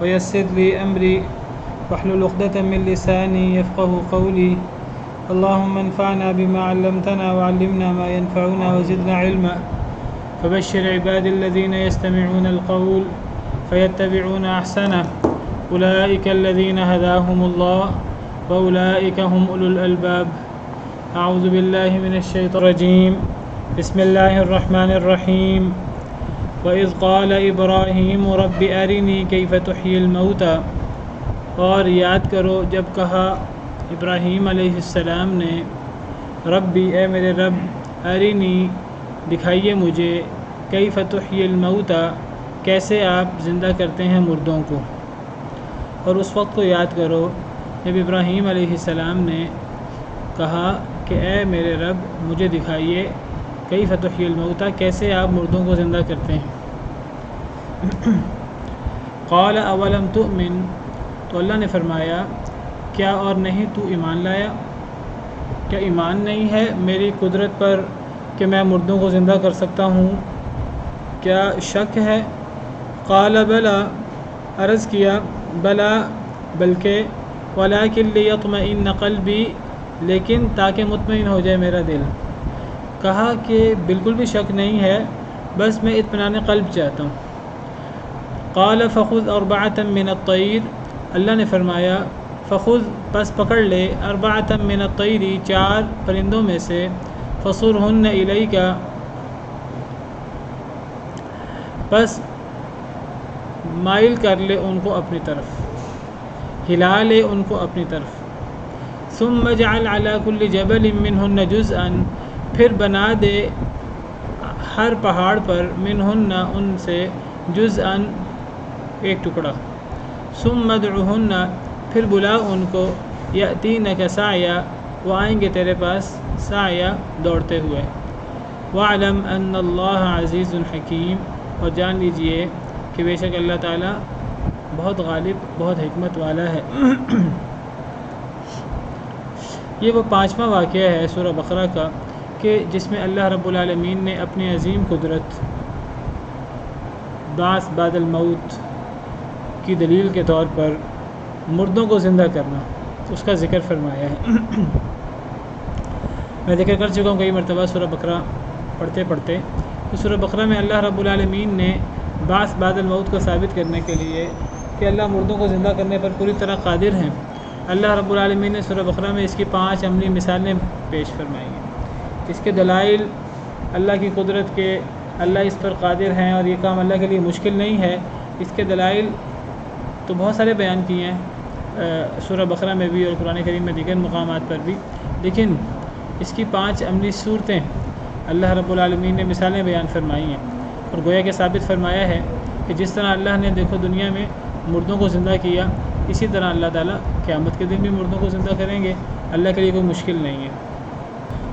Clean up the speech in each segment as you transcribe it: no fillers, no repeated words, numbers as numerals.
ويسر لي أمري واحلل عقدة من لساني يفقهوا قولي اللهم انفعنا بما علمتنا وعلمنا ما ينفعنا وزدنا علما فبشر عبادي الذين يستمعون القول فيتبعون أحسنه أولئك الذين هداهم الله وأولئك هم أولو الألباب أعوذ بالله من الشيطان الرجيم بسم الله الرحمن الرحيم وإذ قال إبراهيم رب أرني كيف تحيي الموتى اور یاد کرو جب کہا ابراہیم علیہ السلام نے ربی اے میرے رب ارنی دکھائیے مجھے کیف تحیی الموتى کیسے آپ زندہ کرتے ہیں مردوں کو۔ اور اس وقت کو یاد کرو جب ابراہیم علیہ السلام نے کہا کہ اے میرے رب مجھے دکھائیے کیف تحیی الموتى کیسے آپ مردوں کو زندہ کرتے ہیں۔ قال اولم تؤمن تو اللہ نے فرمایا کیا اور نہیں تو ایمان لایا، کیا ایمان نہیں ہے میری قدرت پر کہ میں مردوں کو زندہ کر سکتا ہوں، کیا شک ہے؟ قال بلا عرض کیا بلا بلکہ ولکن لیطمئن قلبی لیکن تاکہ مطمئن ہو جائے میرا دل۔ کہا کہ بالکل بھی شک نہیں ہے، بس میں اطمینان قلب چاہتا ہوں۔ قال فخذ اربعۃ من الطیر اللہ نے فرمایا فخذ پس پکڑ لے اربعۃ من الطیر 4 پرندوں میں سے فصرہن الیک پس مائل کر لے ان کو اپنی طرف، ہلا لے ان کو اپنی طرف۔ ثم اجعل على كل جبل منهن جزءا پھر بنا دے ہر پہاڑ پر منہن ان سے جزءا ایک ٹکڑا۔ ثم ادعوهن پھر بلا ان کو یأتینک سعیا وہ آئیں گے تیرے پاس سعیا دوڑتے ہوئے۔ واعلم ان اللہ عزیز حکیم اور جان لیجئے کہ بے شک اللہ تعالیٰ بہت غالب بہت حکمت والا ہے۔ یہ وہ 5واں واقعہ ہے سورہ بقرہ کا کہ جس میں اللہ رب العالمین نے اپنی عظیم قدرت بعث بعد الموت کی دلیل کے طور پر مردوں کو زندہ کرنا اس کا ذکر فرمایا ہے۔ میں ذکر کر چکا ہوں کئی مرتبہ سورہ بقرہ پڑھتے پڑھتے تو سورہ بقرہ میں اللہ رب العالمین نے بعث بعد الموت کو ثابت کرنے کے لیے کہ اللہ مردوں کو زندہ کرنے پر پوری طرح قادر ہیں، اللہ رب العالمین نے سورہ بقرہ میں اس کی 5 عملی مثالیں پیش فرمائی ہیں۔ اس کے دلائل اللہ کی قدرت کے، اللہ اس پر قادر ہیں اور یہ کام اللہ کے لیے مشکل نہیں ہے، اس کے دلائل تو بہت سارے بیان کیے ہیں سورہ بقرہ میں بھی اور قرآن کریم میں دیگر مقامات پر بھی، لیکن اس کی 5 عملی صورتیں اللہ رب العالمین نے مثالیں بیان فرمائی ہیں اور گویا کہ ثابت فرمایا ہے کہ جس طرح اللہ نے دیکھو دنیا میں مردوں کو زندہ کیا، اسی طرح اللہ تعالیٰ قیامت کے دن بھی مردوں کو زندہ کریں گے، اللہ کے لیے کوئی مشکل نہیں ہے۔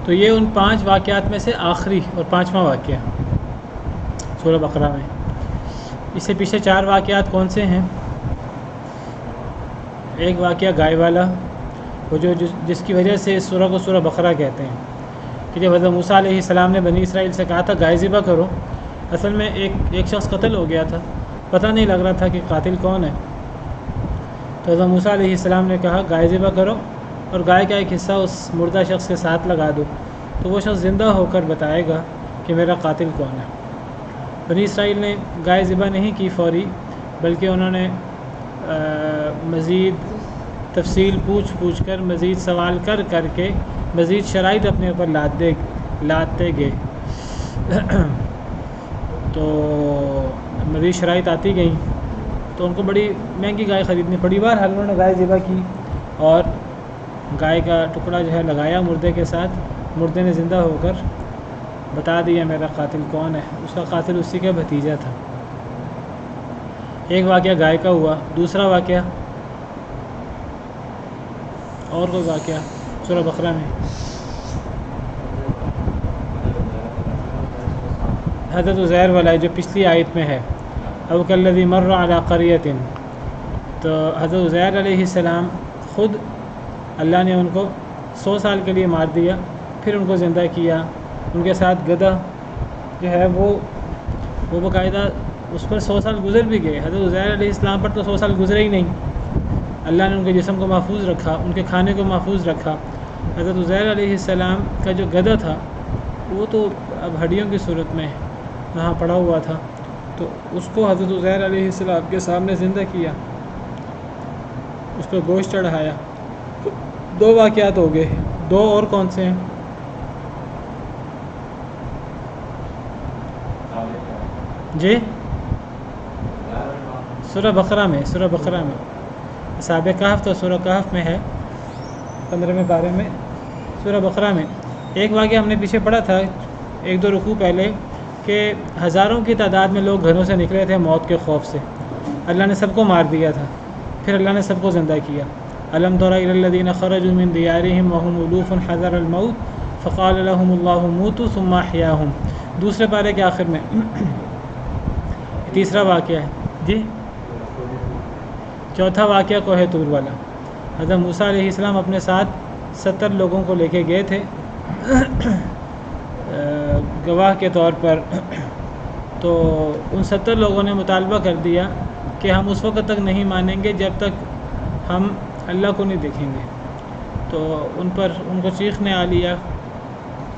تو یہ ان 5 واقعات میں سے آخری اور 5واں واقعہ سورہ بقرہ میں۔ اس سے پیچھے 4 واقعات کون سے ہیں؟ ایک واقعہ گائے والا، وہ جس کی وجہ سے اس سورہ کو سورہ بقرہ کہتے ہیں کہ جب حضرت موسیٰ علیہ السلام نے بنی اسرائیل سے کہا تھا گائے ذبح کرو، اصل میں ایک شخص قتل ہو گیا تھا، پتہ نہیں لگ رہا تھا کہ قاتل کون ہے، تو حضرت موسیٰ علیہ السلام نے کہا گائے ذبح کرو اور گائے کا ایک حصہ اس مردہ شخص کے ساتھ لگا دو تو وہ شخص زندہ ہو کر بتائے گا کہ میرا قاتل کون ہے۔ بنی اسرائیل نے گائے ذبح نہیں کی فوری، بلکہ انہوں نے مزید تفصیل پوچھ کر مزید سوال کر کے مزید شرائط اپنے اوپر لاتے گئے تو مزید شرائط آتی گئیں تو ان کو بڑی مہنگی گائے خریدنی پڑی۔ بہرحال انہوں نے گائے ذبح کی اور گائے کا ٹکڑا جو ہے لگایا مردے کے ساتھ، مردے نے زندہ ہو کر بتا دیا میرا قاتل کون ہے، اس کا قاتل اسی کا بھتیجا تھا۔ ایک واقعہ گائے کا ہوا۔ دوسرا واقعہ اور کوئی واقعہ سورہ بقرہ میں حضرت عزیر والا ہے جو پچھلی آیت میں ہے، او کالذی مر علی قریۃ، تو حضرت عزیر علیہ السلام خود اللہ نے ان کو 100 سال کے لیے مار دیا، پھر ان کو زندہ کیا، ان کے ساتھ گدھا جو ہے وہ باقاعدہ اس پر 100 سال گزر بھی گئے، حضرت عزیر علیہ السلام پر تو 100 سال گزرے ہی نہیں، اللہ نے ان کے جسم کو محفوظ رکھا، ان کے کھانے کو محفوظ رکھا۔ حضرت عزیر علیہ السلام کا جو گدھا تھا وہ تو اب ہڈیوں کی صورت میں وہاں پڑا ہوا تھا، تو اس کو حضرت عزیر علیہ السلام کے سامنے زندہ کیا، اس پہ گوشت چڑھایا۔ تو 2 واقعات ہو گئے، 2 اور کون سے ہیں؟ جی سورہ بقرہ میں، سورہ بقرہ میں اصحاب کہف، تو سورہ کہف میں ہے 15ویں پارے میں، سورہ بقرہ میں ایک واقعہ ہم نے پیچھے پڑھا تھا 1-2 رکوع پہلے، کہ ہزاروں کی تعداد میں لوگ گھروں سے نکلے تھے موت کے خوف سے، اللہ نے سب کو مار دیا تھا، پھر اللہ نے سب کو زندہ کیا۔ الم تر الی الذین خرجوا من دیارہم وهم الوف حذر الموت فقال لهم اللہ موتوا ثم احیاهم، دوسرے پارے کے آخر میں تیسرا واقعہ ہے جی۔ چوتھا واقعہ کوہ طور والا، حضرت موسیٰ علیہ السلام اپنے ساتھ 70 لوگوں کو لے کے گئے تھے گواہ کے طور پر، تو ان 70 لوگوں نے مطالبہ کر دیا کہ ہم اس وقت تک نہیں مانیں گے جب تک ہم اللہ کو نہیں دیکھیں گے، تو ان کو چیخنے آ لیا،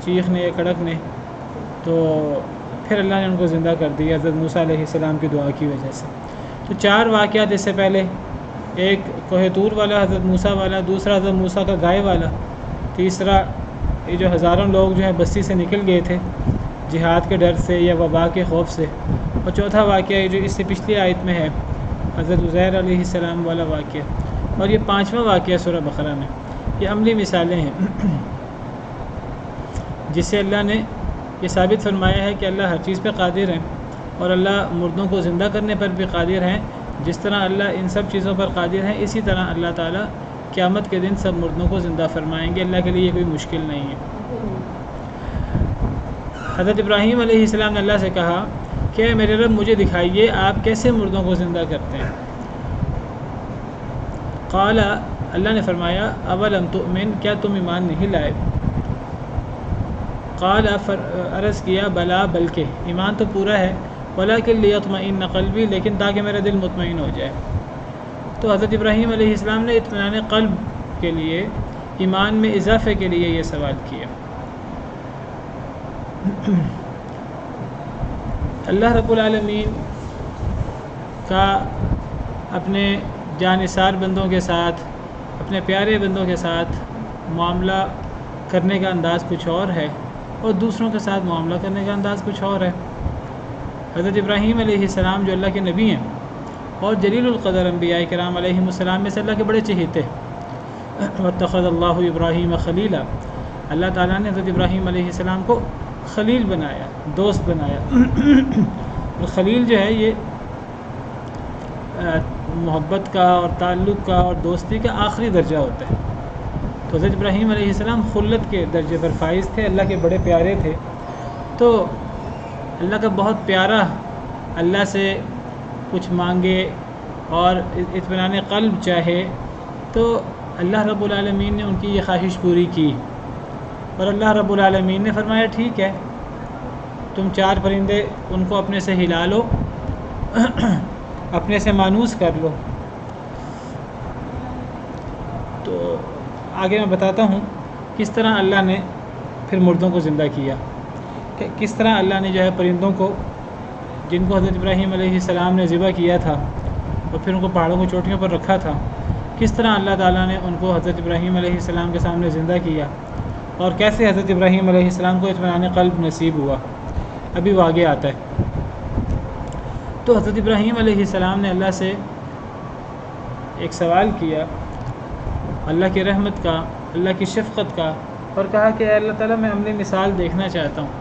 چیخنے کڑکنے، تو پھر اللہ نے ان کو زندہ کر دیا حضرت موسیٰ علیہ السلام کی دعا کی وجہ سے۔ تو 4 واقعات اس سے پہلے، ایک کوہ طور والا حضرت موسیٰ والا، دوسرا حضرت موسیٰ کا گائے والا، تیسرا یہ جو ہزاروں لوگ جو ہیں بستی سے نکل گئے تھے جہاد کے ڈر سے یا وبا کے خوف سے، اور چوتھا واقعہ یہ جو اس سے پچھلی آیت میں ہے حضرت عزیر علیہ السلام والا واقعہ، اور یہ 5واں واقعہ سورہ بقرہ میں۔ یہ عملی مثالیں ہیں جس سے اللہ نے یہ ثابت فرمایا ہے کہ اللہ ہر چیز پہ قادر ہے، اور اللہ مردوں کو زندہ کرنے پر بھی قادر ہیں، جس طرح اللہ ان سب چیزوں پر قادر ہیں اسی طرح اللہ تعالیٰ قیامت کے دن سب مردوں کو زندہ فرمائیں گے، اللہ کے لیے یہ کوئی مشکل نہیں ہے۔ حضرت ابراہیم علیہ السلام نے اللہ سے کہا کہ میرے رب مجھے دکھائیے آپ کیسے مردوں کو زندہ کرتے ہیں۔ قال، اللہ نے فرمایا اولم تؤمن، کیا تم ایمان نہیں لائے؟ قال، عرض کیا بلا، بلکہ ایمان تو پورا ہے، ولکن لیطمئن قلبی، لیکن تاکہ میرا دل مطمئن ہو جائے۔ تو حضرت ابراہیم علیہ السلام نے اطمینان قلب کے لیے، ایمان میں اضافے کے لیے یہ سوال کیا۔ اللہ رب العالمین کا اپنے جانثار بندوں کے ساتھ، اپنے پیارے بندوں کے ساتھ معاملہ کرنے کا انداز کچھ اور ہے، اور دوسروں کے ساتھ معاملہ کرنے کا انداز کچھ اور ہے۔ حضرت ابراہیم علیہ السلام جو اللہ کے نبی ہیں اور جلیل القدر انبیاء کرام علیہم السلام میں سے اللہ کے بڑے چہیتے، واتخذ اللہ ابراہیم خلیلا، اللہ تعالیٰ نے حضرت ابراہیم علیہ السلام کو خلیل بنایا، دوست بنایا۔ اور خلیل جو ہے یہ محبت کا اور تعلق کا اور دوستی کا آخری درجہ ہوتا ہے۔ تو حضرت ابراہیم علیہ السلام خلت کے درجے پر فائز تھے، اللہ کے بڑے پیارے تھے، تو اللہ کا بہت پیارا اللہ سے کچھ مانگے اور اطمینان قلب چاہے، تو اللہ رب العالمین نے ان کی یہ خواہش پوری کی، اور اللہ رب العالمین نے فرمایا ٹھیک ہے، تم 4 پرندے ان کو اپنے سے ہلا لو، اپنے سے مانوس کر لو۔ تو آگے میں بتاتا ہوں کس طرح اللہ نے پھر مردوں کو زندہ کیا، کہ کس طرح اللہ نے جو ہے پرندوں کو، جن کو حضرت ابراہیم علیہ السلام نے ذبح کیا تھا اور پھر ان کو پہاڑوں کی چوٹیوں پر رکھا تھا، کس طرح اللہ تعالیٰ نے ان کو حضرت ابراہیم علیہ السلام کے سامنے زندہ کیا، اور کیسے حضرت ابراہیم علیہ السلام کو اطمینان قلب نصیب ہوا، ابھی وہ آگے آتا ہے۔ تو حضرت ابراہیم علیہ السلام نے اللہ سے ایک سوال کیا، اللہ کی رحمت کا، اللہ کی شفقت کا، اور کہا کہ اے اللہ تعالیٰ میں عملی مثال دیکھنا چاہتا ہوں۔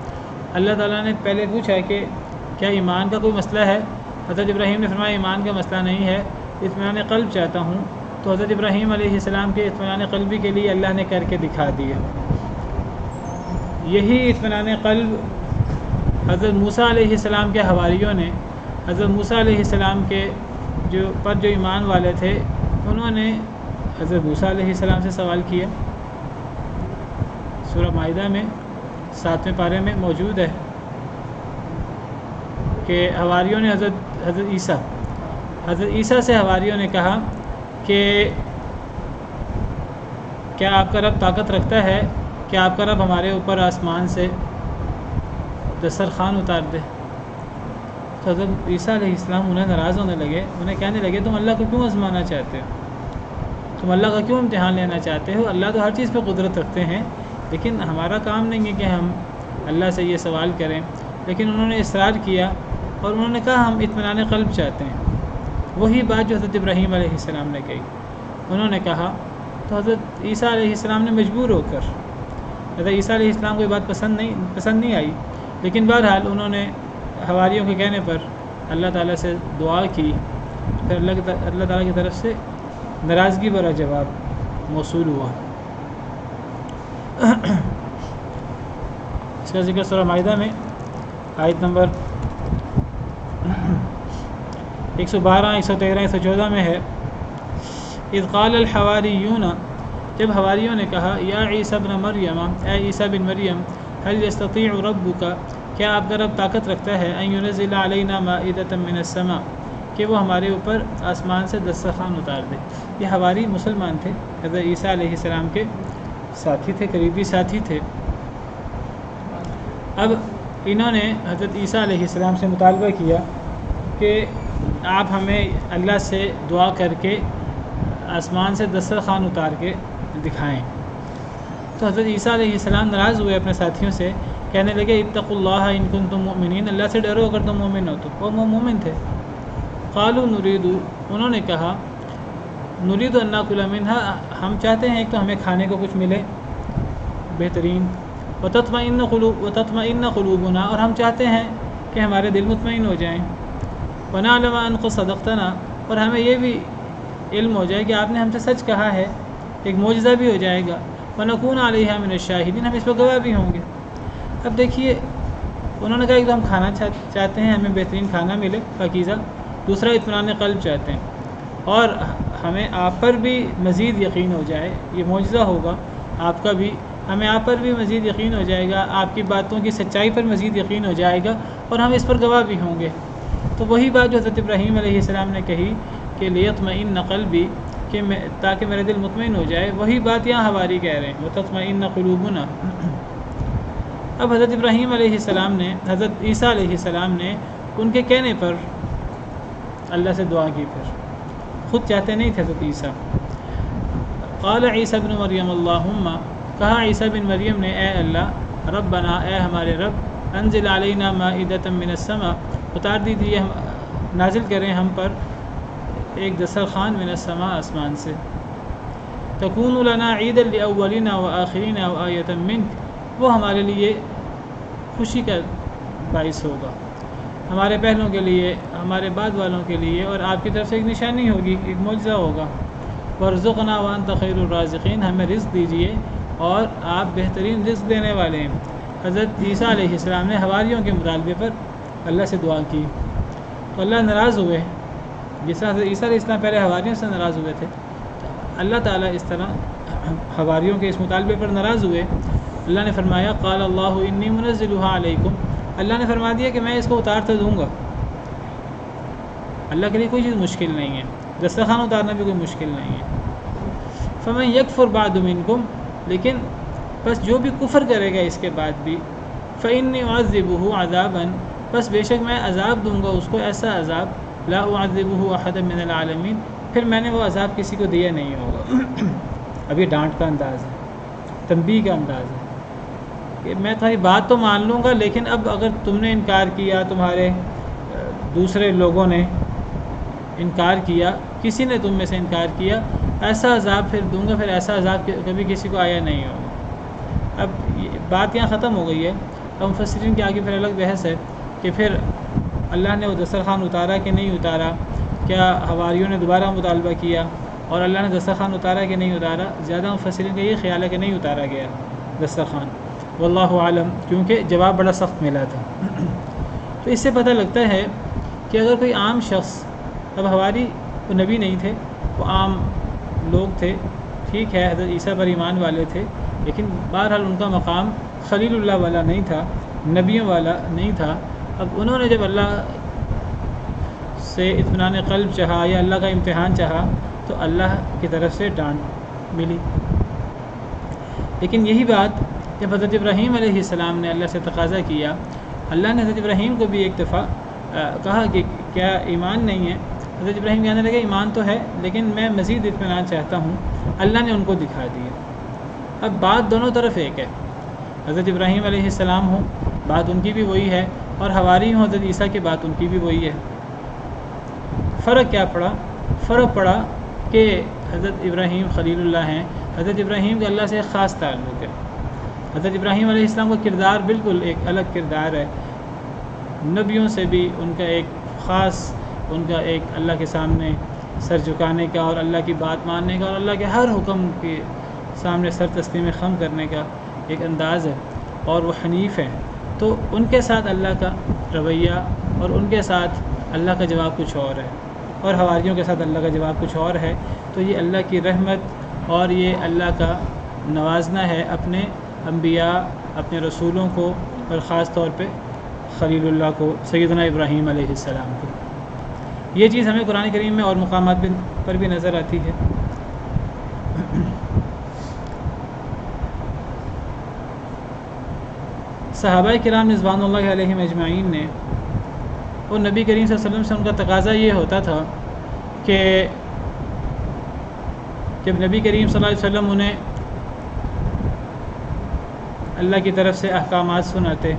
اللہ تعالیٰ نے پہلے پوچھا کہ کیا ایمان کا کوئی مسئلہ ہے؟ حضرت ابراہیم نے فرمایا ایمان کا مسئلہ نہیں ہے، اطمینان قلب چاہتا ہوں۔ تو حضرت ابراہیم علیہ السلام کے اطمینان قلبی کے لیے اللہ نے کر کے دکھا دیا۔ یہی اطمینان قلب حضرت موسیٰ علیہ السلام کے حواریوں نے، حضرت موسیٰ علیہ السلام کے جو ایمان والے تھے، انہوں نے حضرت موسیٰ علیہ السلام سے سوال کیا۔ سورہ مائدہ میں 7ویں پارے میں موجود ہے کہ حواریوں نے حضرت عیسیٰ سے حواریوں نے کہا کہ کیا آپ کا رب طاقت رکھتا ہے کہ آپ کا رب ہمارے اوپر آسمان سے دسترخوان اتار دے؟ تو حضرت عیسیٰ علیہ السلام انہیں ناراض ہونے لگے، انہیں کہنے لگے تم اللہ کو کیوں آزمانا چاہتے ہو؟ تم اللہ کا کیوں امتحان لینا چاہتے ہو؟ اللہ تو ہر چیز پہ قدرت رکھتے ہیں، لیکن ہمارا کام نہیں ہے کہ ہم اللہ سے یہ سوال کریں۔ لیکن انہوں نے اصرار کیا اور انہوں نے کہا ہم اطمینان قلب چاہتے ہیں، وہی بات جو حضرت ابراہیم علیہ السلام نے کہی انہوں نے کہا۔ تو حضرت عیسیٰ علیہ السلام نے مجبور ہو کر، حضرت عیسیٰ علیہ السلام کو یہ بات پسند نہیں آئی، لیکن بہرحال انہوں نے حواریوں کے کہنے پر اللہ تعالیٰ سے دعا کی، پھر اللہ تعالیٰ کی طرف سے ناراضگی بھرا جواب موصول ہوا۔ اس کا ذکر سورہ مائدہ میں آیت نمبر 112، 113، 114 میں ہے۔ اذ قال الحواریون، جب حواریوں نے کہا یا عیسیٰ ابن مریم، اے عیسیٰ بن مریم، هل یستطیع ربک، کیا آپ کا رب طاقت رکھتا ہے ان ینزل علینا مائدۃ من السماء، کہ وہ ہمارے اوپر آسمان سے دسترخوان اتار دے۔ یہ حواری مسلمان تھے، حضرت عیسیٰ علیہ السلام کے ساتھی تھے، قریبی ساتھی تھے۔ اب انہوں نے حضرت عیسیٰ علیہ السلام سے مطالبہ کیا کہ آپ ہمیں اللہ سے دعا کر کے آسمان سے دسترخوان اتار کے دکھائیں۔ تو حضرت عیسیٰ علیہ السلام ناراض ہوئے اپنے ساتھیوں سے، کہنے لگے اتقوا اللہ ان کنتم مؤمنین، اللہ سے ڈرو اگر تم مومن ہو تو۔ وہ مومن تھے۔ قالوا نريد، انہوں نے کہا نريد ان ناكل منها، ہم چاہتے ہیں کہ تو ہمیں کھانے کو کچھ ملے بہترین، وتطمئن قلوبنا، اور ہم چاہتے ہیں کہ ہمارے دل مطمئن ہو جائیں، ونعلم ان قد صدقتنا، اور ہمیں یہ بھی علم ہو جائے کہ آپ نے ہم سے سچ کہا ہے، ایک معجزہ بھی ہو جائے گا، ونکون علیہا من الشاہدین، ہم اس پر گواہ بھی ہوں گے۔ اب دیکھیے انہوں نے کہا کہ ہم کھانا چاہتے ہیں، ہمیں بہترین کھانا ملے پاکیزہ، دوسرا اطمینان قلب چاہتے ہیں، اور ہمیں آپ پر بھی مزید یقین ہو جائے، یہ معجزہ ہوگا آپ کا بھی، ہمیں آپ پر بھی مزید یقین ہو جائے گا، آپ کی باتوں کی سچائی پر مزید یقین ہو جائے گا، اور ہم اس پر گواہ بھی ہوں گے۔ تو وہی بات جو حضرت ابراہیم علیہ السلام نے کہی کہ لیطمئن قلبی، کہ تاکہ میرا دل مطمئن ہو جائے، وہی بات یہاں حواری کہہ رہے ہیں وتطمئن قلوبنا۔ اب حضرت ابراہیم علیہ السلام نے، حضرت عیسیٰ علیہ السلام نے ان کے کہنے پر اللہ سے دعا کی، پھر خود چاہتے نہیں تھے حضرت عیسیٰ۔ قال عیسیٰ بن مریم اللہم، کہا عیسیٰ بن مریم نے اے اللہ، ربنا، اے ہمارے رب، انزل علینا مائدۃ من السماء، اتار دیجیے، نازل کریں ہم پر ایک دسترخوان من السماء، آسمان سے، تکون لنا عیدا لاولنا وآخرنا وآیۃ منک، وہ ہمارے لیے خوشی کا باعث ہوگا، ہمارے پہلوں کے لیے، ہمارے بعد والوں کے لیے، اور آپ کی طرف سے ایک نشانی ہوگی، ایک معجزہ ہوگا۔ وارزقنا وانت خیر الرازقین، ہمیں رزق دیجیے اور آپ بہترین رزق دینے والے ہیں۔ حضرت عیسیٰ علیہ السلام نے حواریوں کے مطالبے پر اللہ سے دعا کی، تو اللہ ناراض ہوئے، جس طرح حضرت عیسیٰ علیہ السلام پہلے حواریوں سے ناراض ہوئے تھے، اللہ تعالیٰ اس طرح حواریوں کے اس مطالبے پر ناراض ہوئے۔ اللہ نے فرمایا قال اللہ انی منزلها علیکم، اللہ نے فرما دیا کہ میں اس کو اتار تو دوں گا، اللہ کے لیے کوئی چیز مشکل نہیں ہے، دسترخوان اتارنا بھی کوئی مشکل نہیں ہے۔ فمن یکفر بعد منکم، لیکن بس جو بھی کفر کرے گا اس کے بعد بھی، فانی اعذبہ عذابا، بس بے شک میں عذاب دوں گا اس کو، ایسا عذاب لا اعذبہ احدا من العالمین، پھر میں نے وہ عذاب کسی کو دیا نہیں ہوگا۔ اب یہ ڈانٹ کا انداز ہے، تنبیہ کا انداز ہے کہ میں تمہاری بات تو مان لوں گا، لیکن اب اگر تم نے انکار کیا، تمہارے دوسرے لوگوں نے انکار کیا، کسی نے تم میں سے انکار کیا، ایسا عذاب پھر دوں گا، پھر ایسا عذاب کبھی کسی کو آیا نہیں ہوگا۔ اب بات یہاں ختم ہو گئی ہے، اب مفسرین کے آگے پھر الگ بحث ہے کہ پھر اللہ نے وہ دسترخوان اتارا کہ نہیں اتارا، کیا حواریوں نے دوبارہ مطالبہ کیا اور اللہ نے دسترخوان اتارا کہ نہیں اتارا؟ زیادہ مفسرین کا یہ خیال ہے کہ نہیں اتارا گیا دسترخوان، واللہ عالم، کیونکہ جواب بڑا سخت ملا تھا۔ تو اس سے پتہ لگتا ہے کہ اگر کوئی عام شخص، اب حواری وہ نبی نہیں تھے، وہ عام لوگ تھے، ٹھیک ہے حضرت عیسیٰ پر ایمان والے تھے، لیکن بہرحال ان کا مقام خلیل اللہ والا نہیں تھا، نبیوں والا نہیں تھا۔ اب انہوں نے جب اللہ سے اطمینان قلب چاہا یا اللہ کا امتحان چاہا تو اللہ کی طرف سے ڈانٹ ملی۔ لیکن یہی بات جب حضرت ابراہیم علیہ السلام نے اللہ سے تقاضا کیا، اللہ نے حضرت ابراہیم کو بھی ایک دفعہ کہا کہ کیا ایمان نہیں ہے؟ حضرت ابراہیم کہنے لگے ایمان تو ہے لیکن میں مزید اطمینان چاہتا ہوں۔ اللہ نے ان کو دکھا دیا۔ اب بات دونوں طرف ایک ہے، حضرت ابراہیم علیہ السلام ہوں بات ان کی بھی وہی ہے، اور حواری ہوں حضرت عیسیٰ کی بات ان کی بھی وہی ہے۔ فرق کیا پڑا؟ فرق پڑا کہ حضرت ابراہیم خلیل اللہ ہیں، حضرت ابراہیم کا اللہ سے ایک خاص تعلق ہے۔ حضرت ابراہیم علیہ السلام کا کردار بالکل ایک الگ کردار ہے، نبیوں سے بھی ان کا ایک خاص، ان کا ایک اللہ کے سامنے سر جھکانے کا اور اللہ کی بات ماننے کا اور اللہ کے ہر حکم کے سامنے سر تسلیم خم کرنے کا ایک انداز ہے، اور وہ حنیف ہیں۔ تو ان کے ساتھ اللہ کا رویہ اور ان کے ساتھ اللہ کا جواب کچھ اور ہے، اور حواریوں کے ساتھ اللہ کا جواب کچھ اور ہے۔ تو یہ اللہ کی رحمت اور یہ اللہ کا نوازنا ہے اپنے انبیاء، اپنے رسولوں کو، اور خاص طور پہ خلیل اللہ کو، سیدنا ابراہیم علیہ السلام کو۔ یہ چیز ہمیں قرآن کریم میں اور مقامات پر بھی نظر آتی ہے۔ صحابہ کرام رضوان اللہ علیہم اجمعین نے، اور نبی کریم صلی اللہ علیہ وسلم سے ان کا تقاضا یہ ہوتا تھا کہ جب نبی کریم صلی اللہ علیہ وسلم انہیں اللہ کی طرف سے احکامات سناتے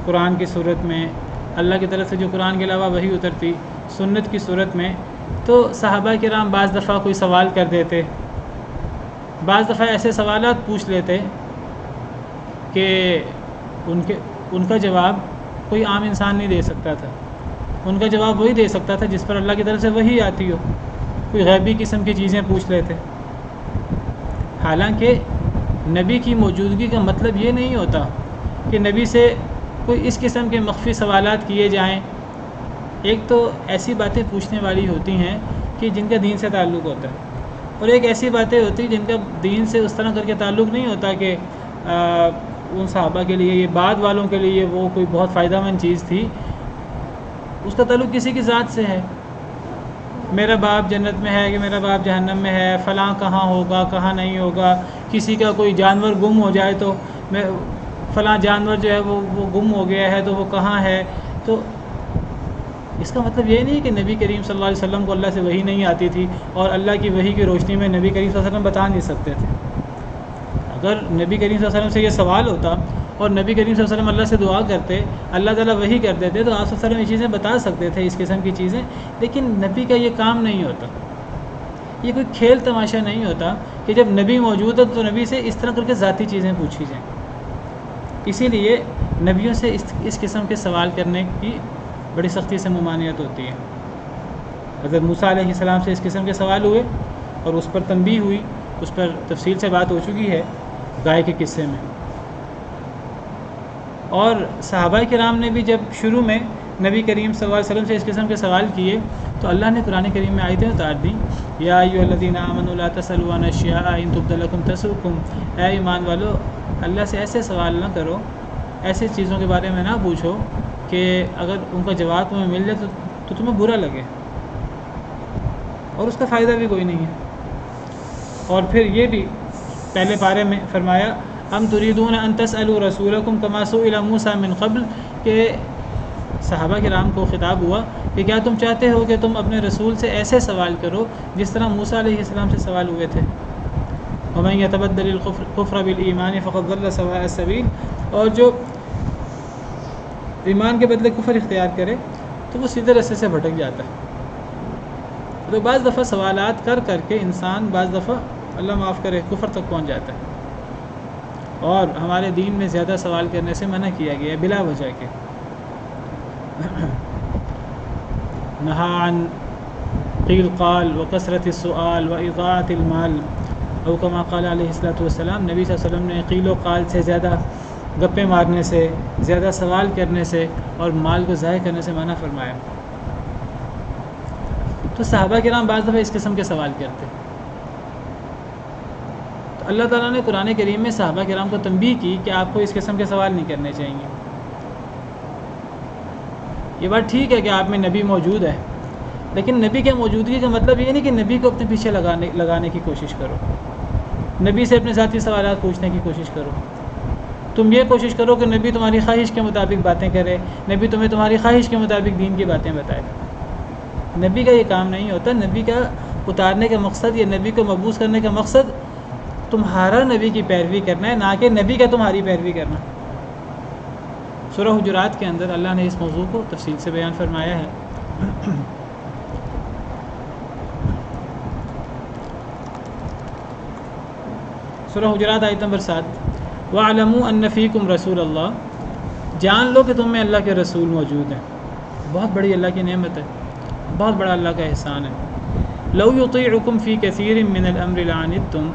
قرآن کی صورت میں، اللہ کی طرف سے جو قرآن کے علاوہ وحی اترتی سنت کی صورت میں، تو صحابہ کرام بعض دفعہ کوئی سوال کر دیتے، بعض دفعہ ایسے سوالات پوچھ لیتے کہ ان کا جواب کوئی عام انسان نہیں دے سکتا تھا۔ ان کا جواب وہی دے سکتا تھا جس پر اللہ کی طرف سے وحی آتی ہو۔ کوئی غیبی قسم کی چیزیں پوچھ لیتے، حالانکہ نبی کی موجودگی کا مطلب یہ نہیں ہوتا کہ نبی سے کوئی اس قسم کے مخفی سوالات کیے جائیں۔ ایک تو ایسی باتیں پوچھنے والی ہوتی ہیں کہ جن کا دین سے تعلق ہوتا ہے، اور ایک ایسی باتیں ہوتی ہیں جن کا دین سے اس طرح کر کے تعلق نہیں ہوتا کہ ان صحابہ کے لیے، یہ بعد والوں کے لیے وہ کوئی بہت فائدہ مند چیز تھی، اس کا تعلق کسی کی ذات سے ہے۔ میرا باپ جنت میں ہے کہ میرا باپ جہنم میں ہے، فلاں کہاں ہوگا کہاں نہیں ہوگا، کسی کا کوئی جانور گم ہو جائے تو میں فلاں جانور جو ہے وہ گم ہو گیا ہے تو وہ کہاں ہے۔ تو اس کا مطلب یہ نہیں کہ نبی کریم صلی اللہ علیہ وسلم کو اللہ سے وحی نہیں آتی تھی اور اللہ کی وحی کی روشنی میں نبی کریم صلی اللہ علیہ وسلم بتا نہیں سکتے تھے۔ اگر نبی کریم صلی اللہ علیہ وسلم سے یہ سوال ہوتا اور نبی کریم صلی اللہ علیہ وسلم اللہ سے دعا کرتے، اللہ تعالیٰ وحی کر دیتے، تو آپ صلی اللہ علیہ وسلم یہ چیزیں بتا سکتے تھے، اس قسم کی چیزیں۔ لیکن نبی کا یہ کام نہیں ہوتا، یہ کوئی کھیل تماشا نہیں ہوتا کہ جب نبی موجود ہے تو نبی سے اس طرح کر کے ذاتی چیزیں پوچھی جائیں۔ اسی لیے نبیوں سے اس قسم کے سوال کرنے کی بڑی سختی سے ممانعت ہوتی ہے۔ حضرت موسیٰ علیہ السلام سے اس قسم کے سوال ہوئے اور اس پر تنبیہ ہوئی، اس پر تفصیل سے بات ہو چکی ہے گائے کے قصے میں۔ اور صحابہ کرام نے بھی جب شروع میں نبی کریم صلی اللہ علیہ وسلم سے اس قسم کے سوال کیے تو اللہ نے قرآن کریم میں آیتیں اتار دیں، یا ایھا الذین آمنوا لا تسألوا عن اشیاء ان تبد لکم تسؤکم، اے ایمان والو اللہ سے ایسے سوال نہ کرو، ایسے چیزوں کے بارے میں نہ پوچھو کہ اگر ان کا جواب تمہیں مل جائے تو تمہیں برا لگے اور اس کا فائدہ بھی کوئی نہیں ہے۔ اور پھر یہ بھی پہلے پارے میں فرمایا، ام تريدون ان تسألوا رسولکم کما سئل موسیٰ من قبل، کہ صحابہ کرام کو خطاب ہوا کہ کیا تم چاہتے ہو کہ تم اپنے رسول سے ایسے سوال کرو جس طرح موسیٰ علیہ السلام سے سوال ہوئے تھے۔ ومن يتبدل الكفر بالایمان فقد ضل سواء السبیل، اور جو ایمان کے بدلے کفر اختیار کرے تو وہ سیدھے رستے سے بھٹک جاتا ہے۔ تو بعض دفعہ سوالات کر کے انسان بعض دفعہ اللہ معاف کرے کفر تک پہنچ جاتا ہے، اور ہمارے دین میں زیادہ سوال کرنے سے منع کیا گیا ہے بلا وجہ کے۔ نہا عن قیل قال وکثرت السؤال واضاعۃ المال، او کما قال علیہ الصلوۃ والسلام، نبی صلی اللہ علیہ وسلم نے قیل و قال سے، زیادہ گپے مارنے سے، زیادہ سوال کرنے سے اور مال کو ضائع کرنے سے منع فرمایا۔ تو صحابہ کرام بعض دفعہ اس قسم کے سوال کرتے، تو اللہ تعالیٰ نے قرآن کریم میں صحابہ کرام کو تنبیہ کی کہ آپ کو اس قسم کے سوال نہیں کرنے چاہیے۔ یہ بات ٹھیک ہے کہ آپ میں نبی موجود ہے، لیکن نبی کے موجودگی کا مطلب یہ نہیں کہ نبی کو اپنے پیچھے لگانے کی کوشش کرو، نبی سے اپنے ذاتی سوالات پوچھنے کی کوشش کرو۔ تم یہ کوشش کرو کہ نبی تمہاری خواہش کے مطابق باتیں کرے، نبی تمہیں تمہاری خواہش کے مطابق دین کی باتیں بتائے۔ نبی کا یہ کام نہیں ہوتا۔ نبی کا اتارنے کا مقصد یا نبی کو مبعوث کرنے کا مقصد تمہارا نبی کی پیروی کرنا ہے، نہ کہ نبی کا تمہاری پیروی کرنا۔ سورہ حجرات کے اندر اللہ نے اس موضوع کو تفصیل سے بیان فرمایا ہے۔ سورہ حجرات آیت نمبر 7، وَاعْلَمُوا أَنَّ فِيكُمْ رَسُولَ اللَّهِ، جان لو کہ تم میں اللہ کے رسول موجود ہیں۔ بہت بڑی اللہ کی نعمت ہے، بہت بڑا اللہ کا احسان ہے۔ لَوْ يُطِيعُكُمْ فِي كَثِيرٍ مِّنَ الْأَمْرِ لَعَنِتُّمْ،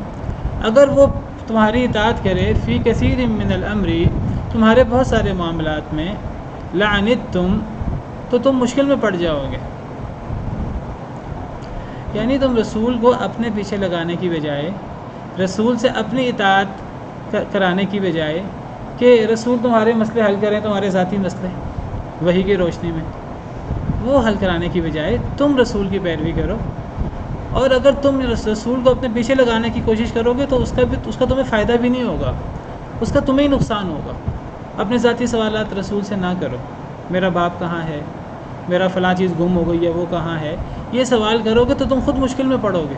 اگر وہ تمہاری اطاعت کرے فی کثیر من الامر، تمہارے بہت سارے معاملات میں، لعنتم، تو تم مشکل میں پڑ جاؤ گے۔ یعنی تم رسول کو اپنے پیچھے لگانے کی بجائے، رسول سے اپنی اطاعت کرانے کی بجائے کہ رسول تمہارے مسئلے حل کریں، تمہارے ذاتی مسئلے وحی کی روشنی میں، وہ حل کرانے کی بجائے تم رسول کی پیروی کرو۔ اور اگر تم رسول کو اپنے پیچھے لگانے کی کوشش کرو گے تو اس کا تمہیں فائدہ بھی نہیں ہوگا، اس کا تمہیں ہی نقصان ہوگا۔ اپنے ذاتی سوالات رسول سے نہ کرو، میرا باپ کہاں ہے، میرا فلاں چیز گم ہو گئی ہے وہ کہاں ہے، یہ سوال کرو گے تو تم خود مشکل میں پڑو گے۔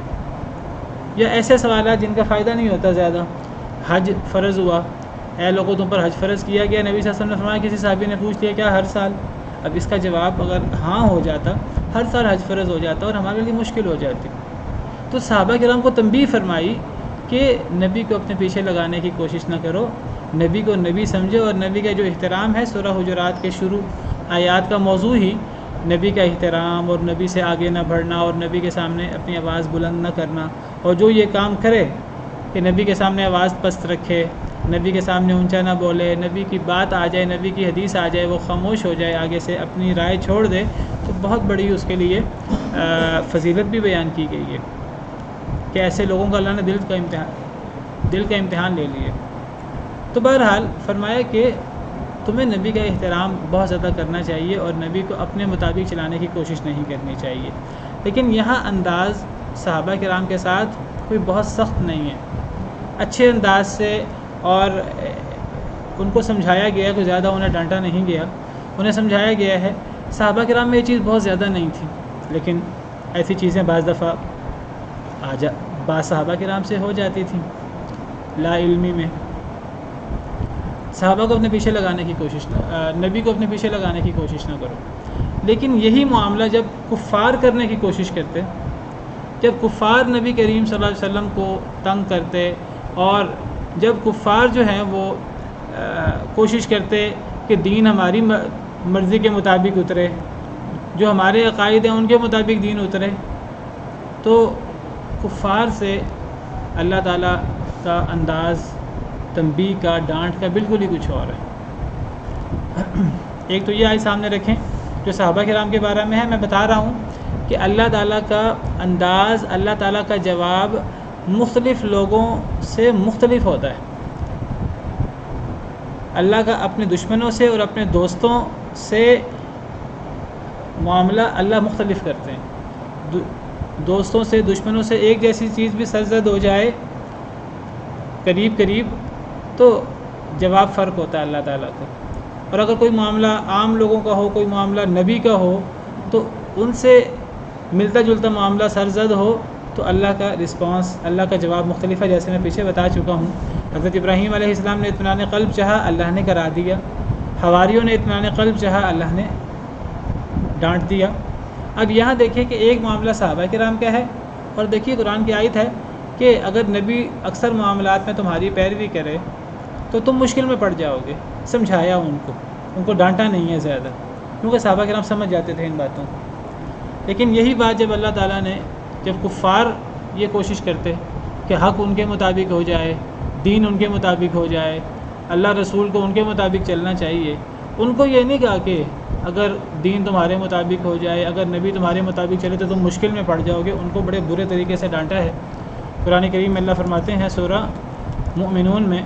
یا ایسے سوالات جن کا فائدہ نہیں ہوتا زیادہ، حج فرض ہوا، اے لوگوں تم پر حج فرض کیا گیا، نبی صلی اللہ علیہ وسلم نے فرمایا، کسی صحابی نے پوچھ لیا کیا ہر سال؟ اب اس کا جواب اگر ہاں ہو جاتا، ہر سال حج فرض ہو جاتا اور ہمارے لیے مشکل ہو جاتی۔ تو صحابہ کرام کو تنبیہ فرمائی کہ نبی کو اپنے پیچھے لگانے کی کوشش نہ کرو، نبی کو نبی سمجھو، اور نبی کا جو احترام ہے، سورہ حجرات کے شروع آیات کا موضوع ہی نبی کا احترام اور نبی سے آگے نہ بڑھنا اور نبی کے سامنے اپنی آواز بلند نہ کرنا، اور جو یہ کام کرے کہ نبی کے سامنے آواز پست رکھے، نبی کے سامنے اونچا نہ بولے، نبی کی بات آ جائے، نبی کی حدیث آ جائے وہ خاموش ہو جائے، آگے سے اپنی رائے چھوڑ دے، تو بہت بڑی اس کے لیے فضیلت بھی بیان کی گئی ہے کہ ایسے لوگوں کا اللہ نے دل کا امتحان لے لیے۔ تو بہرحال فرمایا کہ تمہیں نبی کا احترام بہت زیادہ کرنا چاہیے اور نبی کو اپنے مطابق چلانے کی کوشش نہیں کرنی چاہیے۔ لیکن یہاں انداز صحابہ کرام کے ساتھ کوئی بہت سخت نہیں ہے، اچھے انداز سے، اور ان کو سمجھایا گیا، کوئی زیادہ انہیں ڈانٹا نہیں گیا، انہیں سمجھایا گیا ہے۔ صحابہ کرام میں یہ چیز بہت زیادہ نہیں تھی، لیکن ایسی چیزیں بعض دفعہ بعض صحابہ کرام سے ہو جاتی تھیں لا علمی میں۔ صحابہ کو اپنے پیچھے لگانے کی کوشش نبی کو اپنے پیچھے لگانے کی کوشش نہ کرو۔ لیکن یہی معاملہ جب کفار کرنے کی کوشش کرتے، جب کفار نبی کریم صلی اللہ علیہ وسلم کو تنگ کرتے، اور جب کفار جو ہیں وہ کوشش کرتے کہ دین ہماری مرضی کے مطابق اترے، جو ہمارے عقائد ہیں ان کے مطابق دین اترے، تو کفار سے اللہ تعالیٰ کا انداز تنبیہ کا، ڈانٹ کا بالکل ہی کچھ اور ہے۔ ایک تو یہ آیت سامنے رکھیں جو صحابہ کرام کے بارے میں ہے، میں بتا رہا ہوں کہ اللہ تعالیٰ کا انداز، اللہ تعالیٰ کا جواب مختلف لوگوں سے مختلف ہوتا ہے۔ اللہ کا اپنے دشمنوں سے اور اپنے دوستوں سے معاملہ اللہ مختلف کرتے ہیں۔ دوستوں سے، دشمنوں سے ایک جیسی چیز بھی سرزد ہو جائے قریب تو جواب فرق ہوتا ہے اللہ تعالیٰ کا۔ اور اگر کوئی معاملہ عام لوگوں کا ہو، کوئی معاملہ نبی کا ہو، تو ان سے ملتا جلتا معاملہ سرزد ہو تو اللہ کا رسپانس، اللہ کا جواب مختلف ہے، جیسے میں پیچھے بتا چکا ہوں۔ حضرت ابراہیم علیہ السلام نے اطمینان قلب چاہا، اللہ نے کرا دیا۔ حواریوں نے اطمینان قلب چاہا، اللہ نے ڈانٹ دیا۔ اب یہاں دیکھیے کہ ایک معاملہ صحابہ کرام کا ہے، اور دیکھیے قرآن کی آیت ہے کہ اگر نبی اکثر معاملات میں تمہاری پیروی کرے تو تم مشکل میں پڑ جاؤ گے۔ سمجھایا ان کو ڈانٹا نہیں ہے زیادہ، کیونکہ صحابہ کرام سمجھ جاتے تھے ان باتوں کو۔ لیکن یہی بات جب اللہ تعالیٰ نے، جب کفار یہ کوشش کرتے کہ حق ان کے مطابق ہو جائے، دین ان کے مطابق ہو جائے، اللہ رسول کو ان کے مطابق چلنا چاہیے، ان کو یہ نہیں کہا کہ اگر دین تمہارے مطابق ہو جائے، اگر نبی تمہارے مطابق چلے تو تم مشکل میں پڑ جاؤ گے، ان کو بڑے برے طریقے سے ڈانٹا ہے۔ قرآن کریم میں اللہ فرماتے ہیں سورہ مؤمنون میں،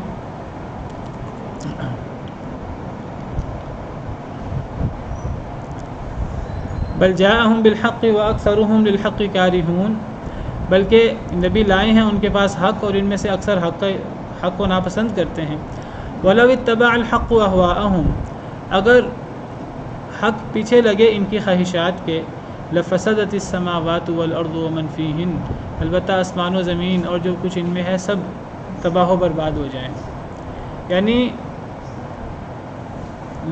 بل جاءہم بالحق واکثرهم للحق کارہون، بلکہ نبی لائے ہیں ان کے پاس حق اور ان میں سے اکثر حق کو ناپسند کرتے ہیں۔ وَلَوِ اتَّبَعَ الْحَقُّ أَهْوَاءَهُمْ، اگر حق پیچھے لگے ان کی خواہشات کے، لَفَسَدَتِ السَّمَاوَاتُ وَالْأَرْضُ وَمَنْ فِيهِنَّ، البتہ آسمان و زمین اور جو کچھ ان میں ہے سب تباہ و برباد ہو جائیں۔ یعنی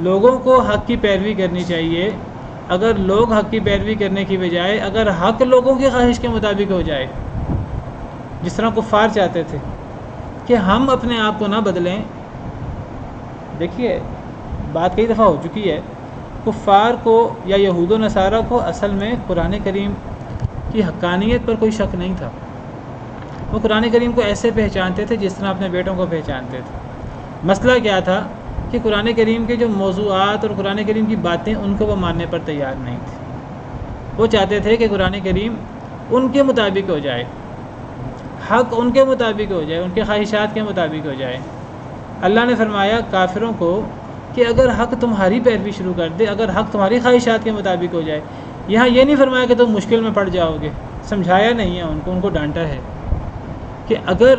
لوگوں کو حق کی پیروی کرنی چاہیے۔ اگر لوگ حق کی پیروی کرنے کی بجائے اگر حق لوگوں کی خواہش کے مطابق ہو جائے، جس طرح کفار چاہتے تھے کہ ہم اپنے آپ کو نہ بدلیں۔ دیکھیے بات کئی دفعہ ہو چکی ہے، کفار کو یا یہود و نصارہ کو اصل میں قرآن کریم کی حقانیت پر کوئی شک نہیں تھا۔ وہ قرآن کریم کو ایسے پہچانتے تھے جس طرح اپنے بیٹوں کو پہچانتے تھے۔ مسئلہ کیا تھا کہ قرآن کریم کے جو موضوعات اور قرآن کریم کی باتیں ان کو وہ ماننے پر تیار نہیں تھے۔ وہ چاہتے تھے کہ قرآن کریم ان کے مطابق ہو جائے، حق ان کے مطابق ہو جائے، ان کے خواہشات کے مطابق ہو جائے۔ اللہ نے فرمایا کافروں کو کہ اگر حق تمہاری پیروی شروع کر دے، اگر حق تمہاری خواہشات کے مطابق ہو جائے، یہاں یہ نہیں فرمایا کہ تم مشکل میں پڑ جاؤ گے، سمجھایا نہیں ہے ان کو ڈانٹا ہے کہ اگر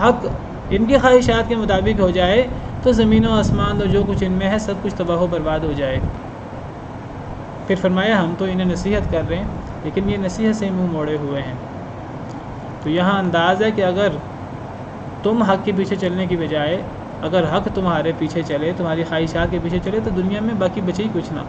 حق ان کی خواہشات کے مطابق ہو جائے تو زمین و آسمان اور جو کچھ ان میں ہے سب کچھ تباہ و برباد ہو جائے۔ پھر فرمایا ہم تو انہیں نصیحت کر رہے ہیں لیکن یہ نصیحت سے منہ موڑے ہوئے ہیں۔ تو یہاں انداز ہے کہ اگر تم حق کے پیچھے چلنے کی بجائے اگر حق تمہارے پیچھے چلے، تمہاری خواہشات کے پیچھے چلے، تو دنیا میں باقی بچے ہی کچھ نہ،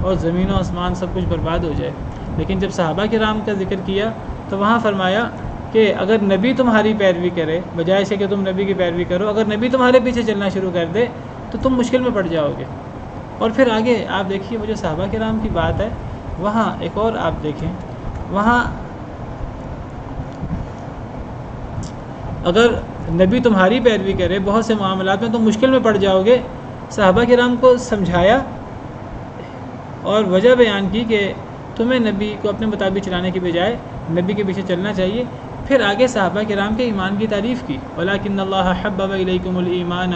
اور زمین و آسمان سب کچھ برباد ہو جائے۔ لیکن جب صحابہ کرام کا ذکر کیا تو وہاں فرمایا کہ اگر نبی تمہاری پیروی کرے، بجائے اس کہ تم نبی کی پیروی کرو، اگر نبی تمہارے پیچھے چلنا شروع کر دے تو تم مشکل میں پڑ جاؤ گے۔ اور پھر آگے آپ دیکھیے وہ جو صحابہ کرام کی بات ہے، وہاں ایک اور آپ دیکھیں، وہاں اگر نبی تمہاری پیروی کرے بہت سے معاملات میں تم مشکل میں پڑ جاؤ گے۔ صحابہ کرام کو سمجھایا اور وجہ بیان کی کہ تمہیں نبی کو اپنے مطابق چلانے کی بجائے نبی کے پیچھے چلنا چاہیے۔ پھر آگے صحابہ کرام کے ایمان کی تعریف کی، وَلَٰكِنَّ اللَّهَ حَبَّبَ إِلَيْكُمُ الْإِيمَانَ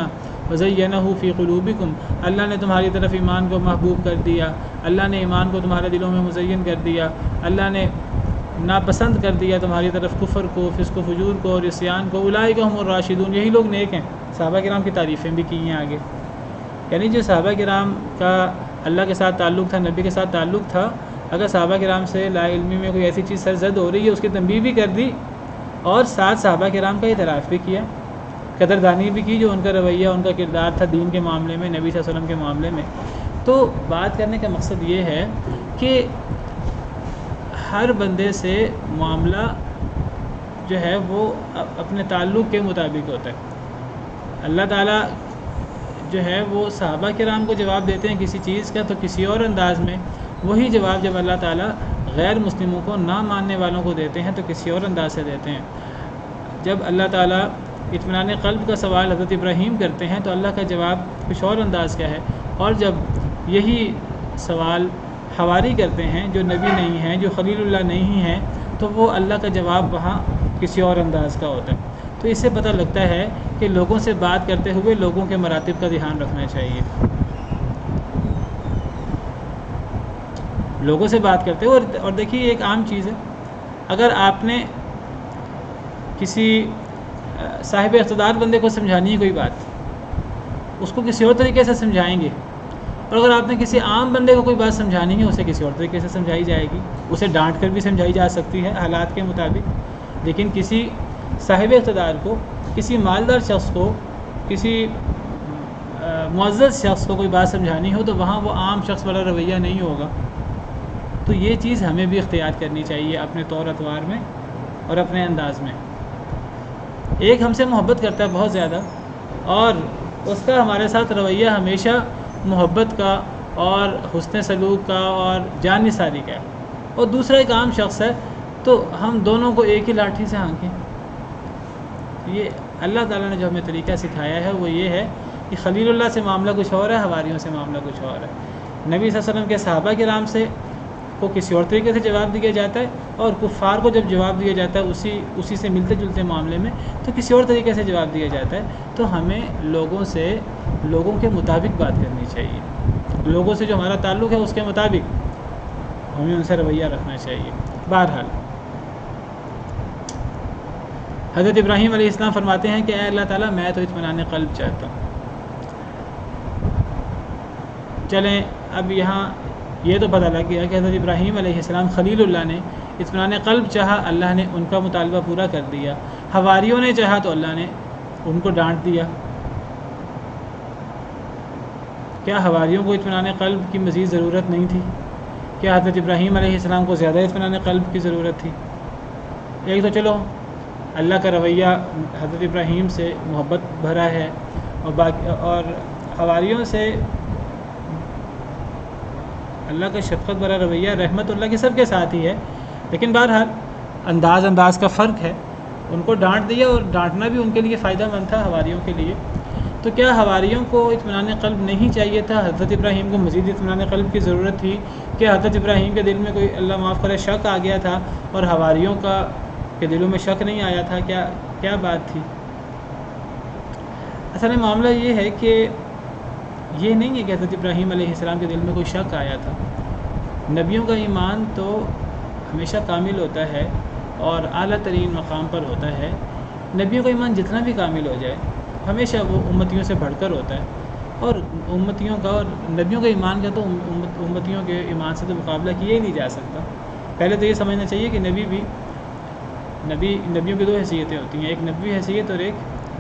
وَزَيَّنَهُ فِي قُلُوبِكُمْ، اللہ نے تمہاری طرف ایمان کو محبوب کر دیا، اللہ نے ایمان کو تمہارے دلوں میں مزین کر دیا، اللہ نے ناپسند کر دیا تمہاری طرف کفر کو، فسق و فجور کو اور عصیان کو۔ اولئک هم الراشدون، یہی لوگ نیک ہیں۔ صحابہ کرام کی تعریفیں بھی کی ہیں آگے، یعنی جو صحابہ کرام کا اللہ کے ساتھ تعلق تھا، نبی کے ساتھ تعلق تھا، اگر صحابہ کرام سے لا علمی میں کوئی ایسی چیز سرزد ہو رہی ہے اس کی تنبیہ بھی کر دی، اور ساتھ صحابہ کرام کا اعتراف بھی کیا، قدردانی بھی کی جو ان کا رویہ، ان کا کردار تھا دین کے معاملے میں، نبی صلی اللہ علیہ وسلم کے معاملے میں۔ تو بات کرنے کا مقصد یہ ہے کہ ہر بندے سے معاملہ جو ہے وہ اپنے تعلق کے مطابق ہوتا ہے۔ اللہ تعالیٰ جو ہے وہ صحابہ کرام کو جواب دیتے ہیں کسی چیز کا تو کسی اور انداز میں، وہی جواب جب اللہ تعالیٰ غیر مسلموں کو، نہ ماننے والوں کو دیتے ہیں تو کسی اور انداز سے دیتے ہیں۔ جب اللہ تعالیٰ اطمینان قلب کا سوال حضرت ابراہیم کرتے ہیں تو اللہ کا جواب کچھ اور انداز کا ہے، اور جب یہی سوال حواری کرتے ہیں جو نبی نہیں ہیں، جو خلیل اللہ نہیں ہیں، تو وہ اللہ کا جواب وہاں کسی اور انداز کا ہوتا ہے۔ تو اس سے پتہ لگتا ہے کہ لوگوں سے بات کرتے ہوئے لوگوں کے مراتب کا دھیان رکھنا چاہیے، لوگوں سے بات کرتے ہوئے۔ اور دیکھیے ایک عام چیز ہے، اگر آپ نے کسی صاحب اقتدار بندے کو سمجھانی ہے کوئی بات، اس کو کسی اور طریقے سے سمجھائیں گے، اور اگر آپ نے کسی عام بندے کو کوئی بات سمجھانی ہے اسے کسی اور طریقے سے سمجھائی جائے گی، اسے ڈانٹ کر بھی سمجھائی جا سکتی ہے حالات کے مطابق۔ لیکن کسی صاحب اقتدار کو، کسی مالدار شخص کو، کسی معزز شخص کو کوئی بات سمجھانی ہو تو وہاں وہ عام شخص والا رویہ نہیں ہوگا۔ تو یہ چیز ہمیں بھی اختیار کرنی چاہیے اپنے طور اطوار میں اور اپنے انداز میں۔ ایک ہم سے محبت کرتا ہے بہت زیادہ، اور اس کا ہمارے ساتھ رویہ ہمیشہ محبت کا اور حسن سلوک کا اور جان نثاری کا ہے، اور دوسرا ایک عام شخص ہے، تو ہم دونوں کو ایک ہی لاٹھی سے ہانکیں۔ یہ اللہ تعالیٰ نے جو ہمیں طریقہ سکھایا ہے وہ یہ ہے کہ خلیل اللہ سے معاملہ کچھ اور ہے، حواریوں سے معاملہ کچھ اور ہے۔ نبی صلی اللہ علیہ وسلم کے صحابہ کرام سے کو کسی اور طریقے سے جواب دیا جاتا ہے، اور کفار کو جب جواب دیا جاتا ہے اسی سے ملتے جلتے معاملے میں تو کسی اور طریقے سے جواب دیا جاتا ہے۔ تو ہمیں لوگوں کے مطابق بات کرنی چاہیے، لوگوں سے جو ہمارا تعلق ہے اس کے مطابق۔ ہمیں ان سے رویہ رکھنا چاہیے۔ بہرحال حضرت ابراہیم علیہ السلام فرماتے ہیں کہ اے اللہ تعالیٰ میں تو اطمینان قلب چاہتا ہوں۔ چلیں اب یہاں یہ تو پتہ لگ گیا کہ حضرت ابراہیم علیہ السلام خلیل اللہ نے اطمینان قلب چاہا، اللہ نے ان کا مطالبہ پورا کر دیا۔ حواریوں نے چاہا تو اللہ نے ان کو ڈانٹ دیا۔ کیا حواریوں کو اطمینان قلب کی مزید ضرورت نہیں تھی؟ کیا حضرت ابراہیم علیہ السلام کو زیادہ اطمینان قلب کی ضرورت تھی؟ ایک تو چلو اللہ کا رویہ حضرت ابراہیم سے محبت بھرا ہے، اور حواریوں سے اللہ کا شفقت بھرا رویہ رحمت اللہ کے سب کے ساتھ ہی ہے، لیکن بہرحال انداز کا فرق ہے۔ ان کو ڈانٹ دیا، اور ڈانٹنا بھی ان کے لیے فائدہ مند تھا حواریوں کے لیے۔ تو کیا حواریوں کو اطمینان قلب نہیں چاہیے تھا؟ حضرت ابراہیم کو مزید اطمینان قلب کی ضرورت تھی؟ کیا حضرت ابراہیم کے دل میں کوئی اللہ معاف کرے شک آ گیا تھا اور حواریوں کے دلوں میں شک نہیں آیا تھا؟ کیا بات تھی؟ اصل میں معاملہ یہ ہے کہ یہ نہیں ہے کہ حضرت ابراہیم علیہ السلام کے دل میں کوئی شک آیا تھا۔ نبیوں کا ایمان تو ہمیشہ کامل ہوتا ہے اور اعلیٰ ترین مقام پر ہوتا ہے۔ نبیوں کا ایمان جتنا بھی کامل ہو جائے ہمیشہ وہ امتیوں سے بڑھ کر ہوتا ہے، اور امتیوں کا اور نبیوں کا ایمان کا تو امتیوں کے ایمان سے تو مقابلہ کیا ہی نہیں جا سکتا۔ پہلے تو یہ سمجھنا چاہیے کہ نبیوں کی دو حیثیتیں ہوتی ہیں، ایک نبوی حیثیت اور ایک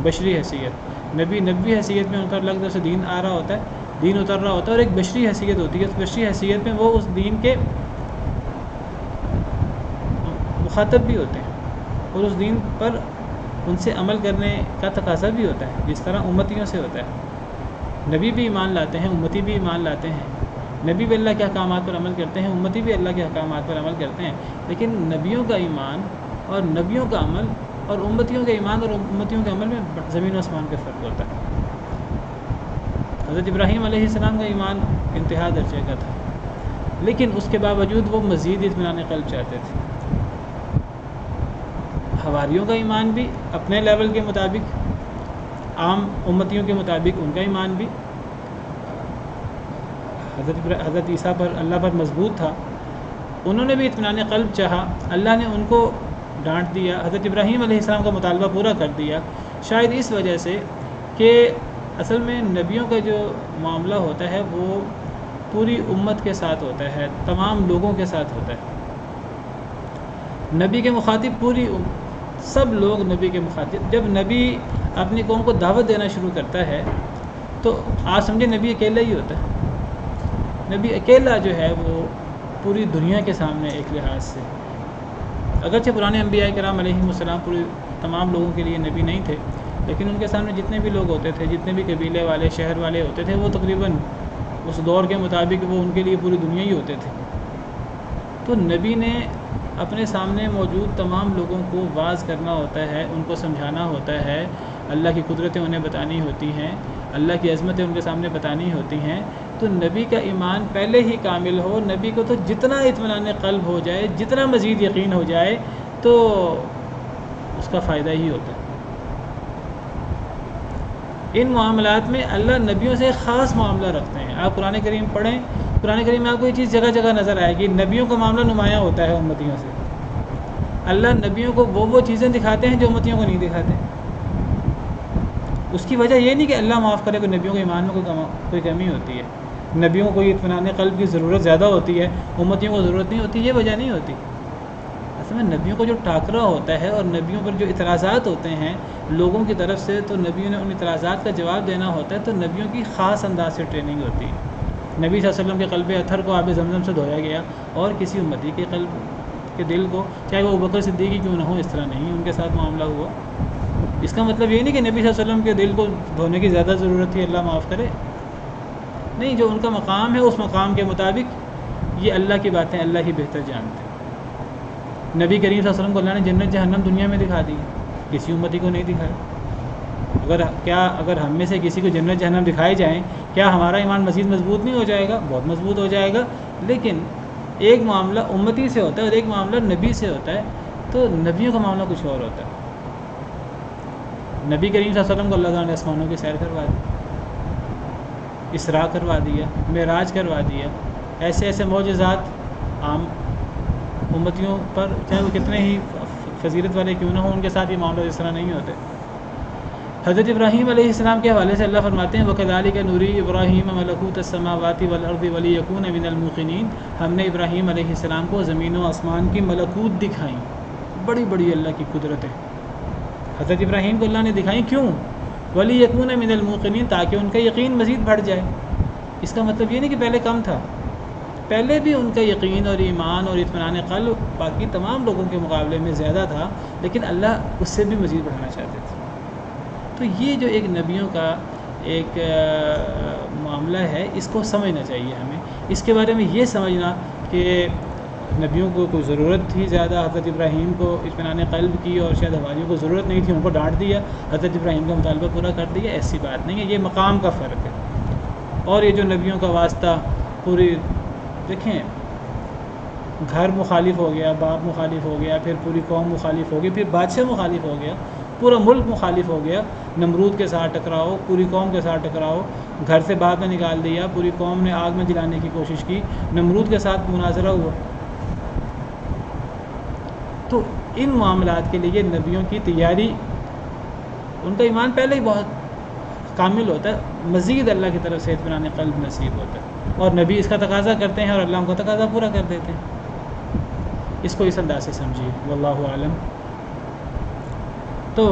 بشری حیثیت۔ نبوی حیثیت میں ان کا اللہ سے دین آ رہا ہوتا ہے، دین اتر رہا ہوتا ہے، اور ایک بشری حیثیت ہوتی ہے۔ اس بشری حیثیت میں وہ اس دین کے مخاطب بھی ہوتے ہیں، اور اس دین پر ان سے عمل کرنے کا تقاضا بھی ہوتا ہے، جس طرح امتیوں سے ہوتا ہے۔ نبی بھی ایمان لاتے ہیں، امتی بھی ایمان لاتے ہیں۔ نبی بھی اللہ کے احکامات پر عمل کرتے ہیں، امتی بھی اللہ کے احکامات پر عمل کرتے ہیں، لیکن نبیوں کا ایمان اور نبیوں کا عمل اور امتیوں کے ایمان اور امتیوں کے عمل میں زمین و آسمان کا فرق ہوتا ہے۔ حضرت ابراہیم علیہ السلام کا ایمان انتہا درجے کا تھا، لیکن اس کے باوجود وہ مزید اطمینان قلب چاہتے تھے۔ حواریوں کا ایمان بھی اپنے لیول کے مطابق، عام امتیوں کے مطابق ان کا ایمان بھی حضرت عیسیٰ پر اللہ پر مضبوط تھا۔ انہوں نے بھی اطمینان قلب چاہا، اللہ نے ان کو ڈانٹ دیا، حضرت ابراہیم علیہ السلام کا مطالبہ پورا کر دیا، شاید اس وجہ سے کہ اصل میں نبیوں کا جو معاملہ ہوتا ہے وہ پوری امت کے ساتھ ہوتا ہے، تمام لوگوں کے ساتھ ہوتا ہے۔ نبی کے مخاطب سب لوگ نبی کے مخاطب۔ جب نبی اپنی قوم کو دعوت دینا شروع کرتا ہے تو آپ سمجھے نبی اکیلا ہی ہوتا ہے۔ نبی اکیلا جو ہے وہ پوری دنیا کے سامنے ایک لحاظ سے، اگرچہ پرانے انبیاء کرام علیہ السلام پوری تمام لوگوں کے لیے نبی نہیں تھے، لیکن ان کے سامنے جتنے بھی لوگ ہوتے تھے، جتنے بھی قبیلے والے شہر والے ہوتے تھے، وہ تقریباً اس دور کے مطابق وہ ان کے لیے پوری دنیا ہی ہوتے تھے۔ تو نبی نے اپنے سامنے موجود تمام لوگوں کو واعظ کرنا ہوتا ہے، ان کو سمجھانا ہوتا ہے، اللہ کی قدرتیں انہیں بتانی ہوتی ہیں، اللہ کی عظمتیں ان کے سامنے بتانی ہوتی ہیں۔ تو نبی کا ایمان پہلے ہی کامل ہو، نبی کو تو جتنا اطمینان قلب ہو جائے، جتنا مزید یقین ہو جائے تو اس کا فائدہ ہی ہوتا ہے۔ ان معاملات میں اللہ نبیوں سے خاص معاملہ رکھتے ہیں۔ آپ قرآن کریم پڑھیں، قرآن کریم میں آپ کو یہ چیز جگہ جگہ نظر آئے گی، نبیوں کا معاملہ نمایاں ہوتا ہے امتیوں سے۔ اللہ نبیوں کو وہ چیزیں دکھاتے ہیں جو امتیوں کو نہیں دکھاتے۔ اس کی وجہ یہ نہیں کہ اللہ معاف کرے کہ نبیوں کے ایمان میں کوئی کمی ہوتی ہے، نبیوں کو کوئی اطمینان قلب کی ضرورت زیادہ ہوتی ہے، امتیوں کو ضرورت نہیں ہوتی، یہ وجہ نہیں ہوتی۔ اصل میں نبیوں کو جو ٹاکرا ہوتا ہے اور نبیوں پر جو اعتراضات ہوتے ہیں لوگوں کی طرف سے، تو نبیوں نے ان اعتراضات کا جواب دینا ہوتا ہے، تو نبیوں کی خاص انداز سے ٹریننگ ہوتی ہے۔ نبی صلی اللہ علیہ وسلم کے قلب اطہر کو آب زمزم سے دھویا گیا، اور کسی امتی کے قلب کے دل کو، چاہے وہ ابوبکر صدیق کیوں نہ ہو، اس طرح نہیں ان کے ساتھ معاملہ ہوا۔ اس کا مطلب یہ نہیں کہ نبی صلی اللہ علیہ وسلم کے دل کو دھونے کی زیادہ ضرورت تھی، اللہ معاف کرے، نہیں، جو ان کا مقام ہے اس مقام کے مطابق یہ اللہ کی باتیں اللہ ہی بہتر جانتے ہیں۔ نبی کریم صلی اللہ علیہ وسلم کو اللہ نے جنت جہنم دنیا میں دکھا دی، کسی امتی کو نہیں دکھایا۔ اگر ہم میں سے کسی کو جنت جہنم دکھائے جائیں، کیا ہمارا ایمان مزید مضبوط نہیں ہو جائے گا؟ بہت مضبوط ہو جائے گا، لیکن ایک معاملہ امتی سے ہوتا ہے اور ایک معاملہ نبی سے ہوتا ہے، تو نبیوں کا معاملہ کچھ اور ہوتا ہے۔ نبی کریم صلی اللہ علیہ وسلم کو اللہ تعالیٰ نے آسمانوں کی سیر کروا دی، اسراء کروا دیا، معراج کروا دیا، ایسے ایسے معجزات عام امتیوں پر، چاہے وہ کتنے ہی فضیلت والے کیوں نہ ہوں، ان کے ساتھ یہ معاملہ اس طرح نہیں ہوتے۔ حضرت ابراہیم علیہ السلام کے حوالے سے اللہ فرماتے ہیں وَكَذَلِكَ نُرِي إِبْرَاهِيمَ مَلَكُوتَ السَّمَاوَاتِ وَالْأَرْضِ وَلِيَكُونَ مِنَ الْمُوقِنِينَ۔ ہم نے ابراہیم علیہ السلام کو زمین و آسمان کی ملکوت دکھائیں، بڑی بڑی اللہ کی قدرتیں حضرت ابراہیم کو اللہ نے دکھائیں، کیوں؟ وَلِيَكُونَ مِنَ الْمُوقِنِينَ، تاکہ ان کا یقین مزید بڑھ جائے۔ اس کا مطلب یہ نہیں کہ پہلے کم تھا، پہلے بھی ان کا یقین اور ایمان اور اطمینان قلب باقی تمام لوگوں کے مقابلے میں زیادہ تھا، لیکن اللہ اس سے بھی مزید بڑھانا چاہتے تھے۔ تو یہ جو ایک نبیوں کا ایک معاملہ ہے، اس کو سمجھنا چاہیے ہمیں۔ اس کے بارے میں یہ سمجھنا کہ نبیوں کو کوئی ضرورت تھی زیادہ، حضرت ابراہیم کو اطمینان قلب کی اور شاید حواریوں کو ضرورت نہیں تھی، ان کو ڈانٹ دیا، حضرت ابراہیم کا مطالبہ پورا کر دیا، ایسی بات نہیں ہے، یہ مقام کا فرق ہے۔ اور یہ جو نبیوں کا واسطہ پوری دیکھیں، گھر مخالف ہو گیا، باپ مخالف ہو گیا، پھر پوری قوم مخالف ہو گئی، پھر بادشاہ مخالف ہو گیا، پورا ملک مخالف ہو گیا، نمرود کے ساتھ ٹکراؤ، پوری قوم کے ساتھ ٹکراؤ، گھر سے بعد میں نکال دیا، پوری قوم نے آگ میں جلانے کی کوشش کی، نمرود کے ساتھ مناظرہ ہوا۔ تو ان معاملات کے لیے نبیوں کی تیاری، ان کا ایمان پہلے ہی بہت کامل ہوتا ہے، مزید اللہ کی طرف سے اطمینان قلب نصیب ہوتا ہے، اور نبی اس کا تقاضا کرتے ہیں اور اللہ ان کا تقاضا پورا کر دیتے ہیں۔ اس کو اس انداز سے سمجھیے، واللہ عالم۔ تو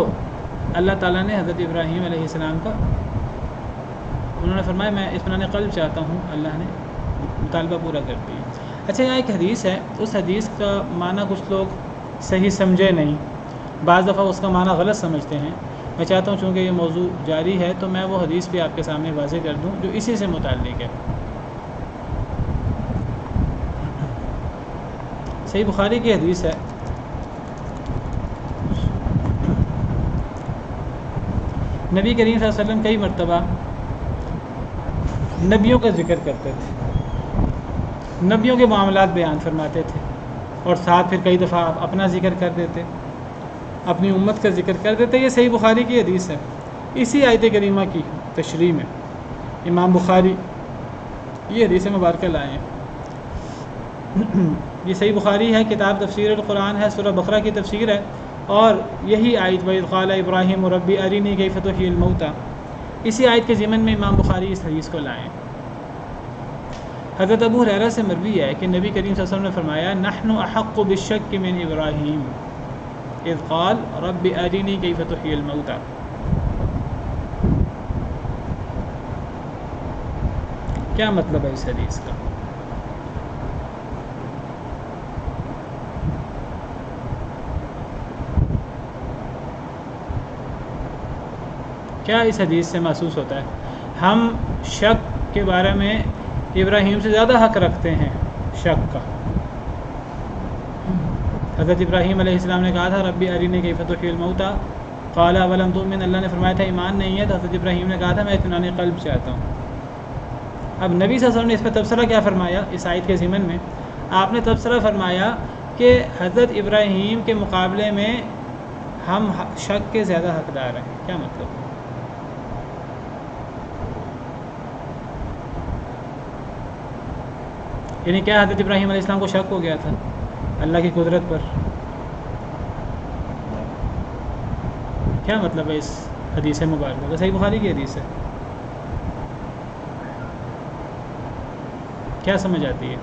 اللہ تعالیٰ نے حضرت ابراہیم علیہ السلام کا، انہوں نے فرمایا میں اطمینان قلب چاہتا ہوں، اللہ نے مطالبہ پورا کر دیا۔ اچھا، یہاں ایک حدیث ہے، اس حدیث کا معنی کچھ لوگ صحیح سمجھے نہیں، بعض دفعہ اس کا معنی غلط سمجھتے ہیں۔ میں چاہتا ہوں چونکہ یہ موضوع جاری ہے تو میں وہ حدیث بھی آپ کے سامنے واضح کر دوں جو اسی سے متعلق ہے۔ صحیح بخاری کی حدیث ہے، نبی کریم صلی اللہ علیہ وسلم کئی مرتبہ نبیوں کا ذکر کرتے تھے، نبیوں کے معاملات بیان فرماتے تھے، اور ساتھ پھر کئی دفعہ اپنا ذکر کر دیتے، اپنی امت کا ذکر کر دیتے۔ یہ صحیح بخاری کی حدیث ہے، اسی آیت کریمہ کی تشریح میں امام بخاری یہ حدیث مبارکہ لائے ہیں۔ یہ صحیح بخاری ہے، کتاب تفسیر القرآن ہے، سورہ بقرہ کی تفسیر ہے، اور یہی آیت وَإِذْ قَالَ إِبْرَاهِيمُ رَبِّ أَرِنِي كَيْفَ تُحْيِي الْمَوْتَى، اسی آیت کے ضمن میں امام بخاری اس حدیث کو لائے ہیں۔ حضرت ابو ہریرہ سے مروی ہے کہ نبی کریم صلی اللہ علیہ وسلم نے فرمایا نحن احق بالشک من ابراہیم اذ قال رب ارنی کیف تحیی الموتى۔ کیا مطلب ہے اس حدیث کا؟ کیا اس حدیث سے محسوس ہوتا ہے؟ ہم شک کے بارے میں ابراہیم سے زیادہ حق رکھتے ہیں، شک کا۔ حضرت ابراہیم علیہ السلام نے کہا تھا ربی ارنی کیف تحیی الموتى قال اولم تؤمن، اللہ نے فرمایا تھا ایمان نہیں ہے، تو حضرت ابراہیم نے کہا تھا میں اطمینان قلب چاہتا ہوں۔ اب نبی صلی اللہ علیہ وسلم نے اس پہ تبصرہ کیا فرمایا؟ اس آیت کے ضمن میں آپ نے تبصرہ فرمایا کہ حضرت ابراہیم کے مقابلے میں ہم شک کے زیادہ حقدار ہیں۔ کیا مطلب؟ یعنی کیا حضرت ابراہیم علیہ السلام کو شک ہو گیا تھا اللہ کی قدرت پر؟ کیا مطلب ہے اس حدیث مبارکہ کا؟ صحیح بخاری کی حدیث ہے، کیا سمجھ آتی ہے؟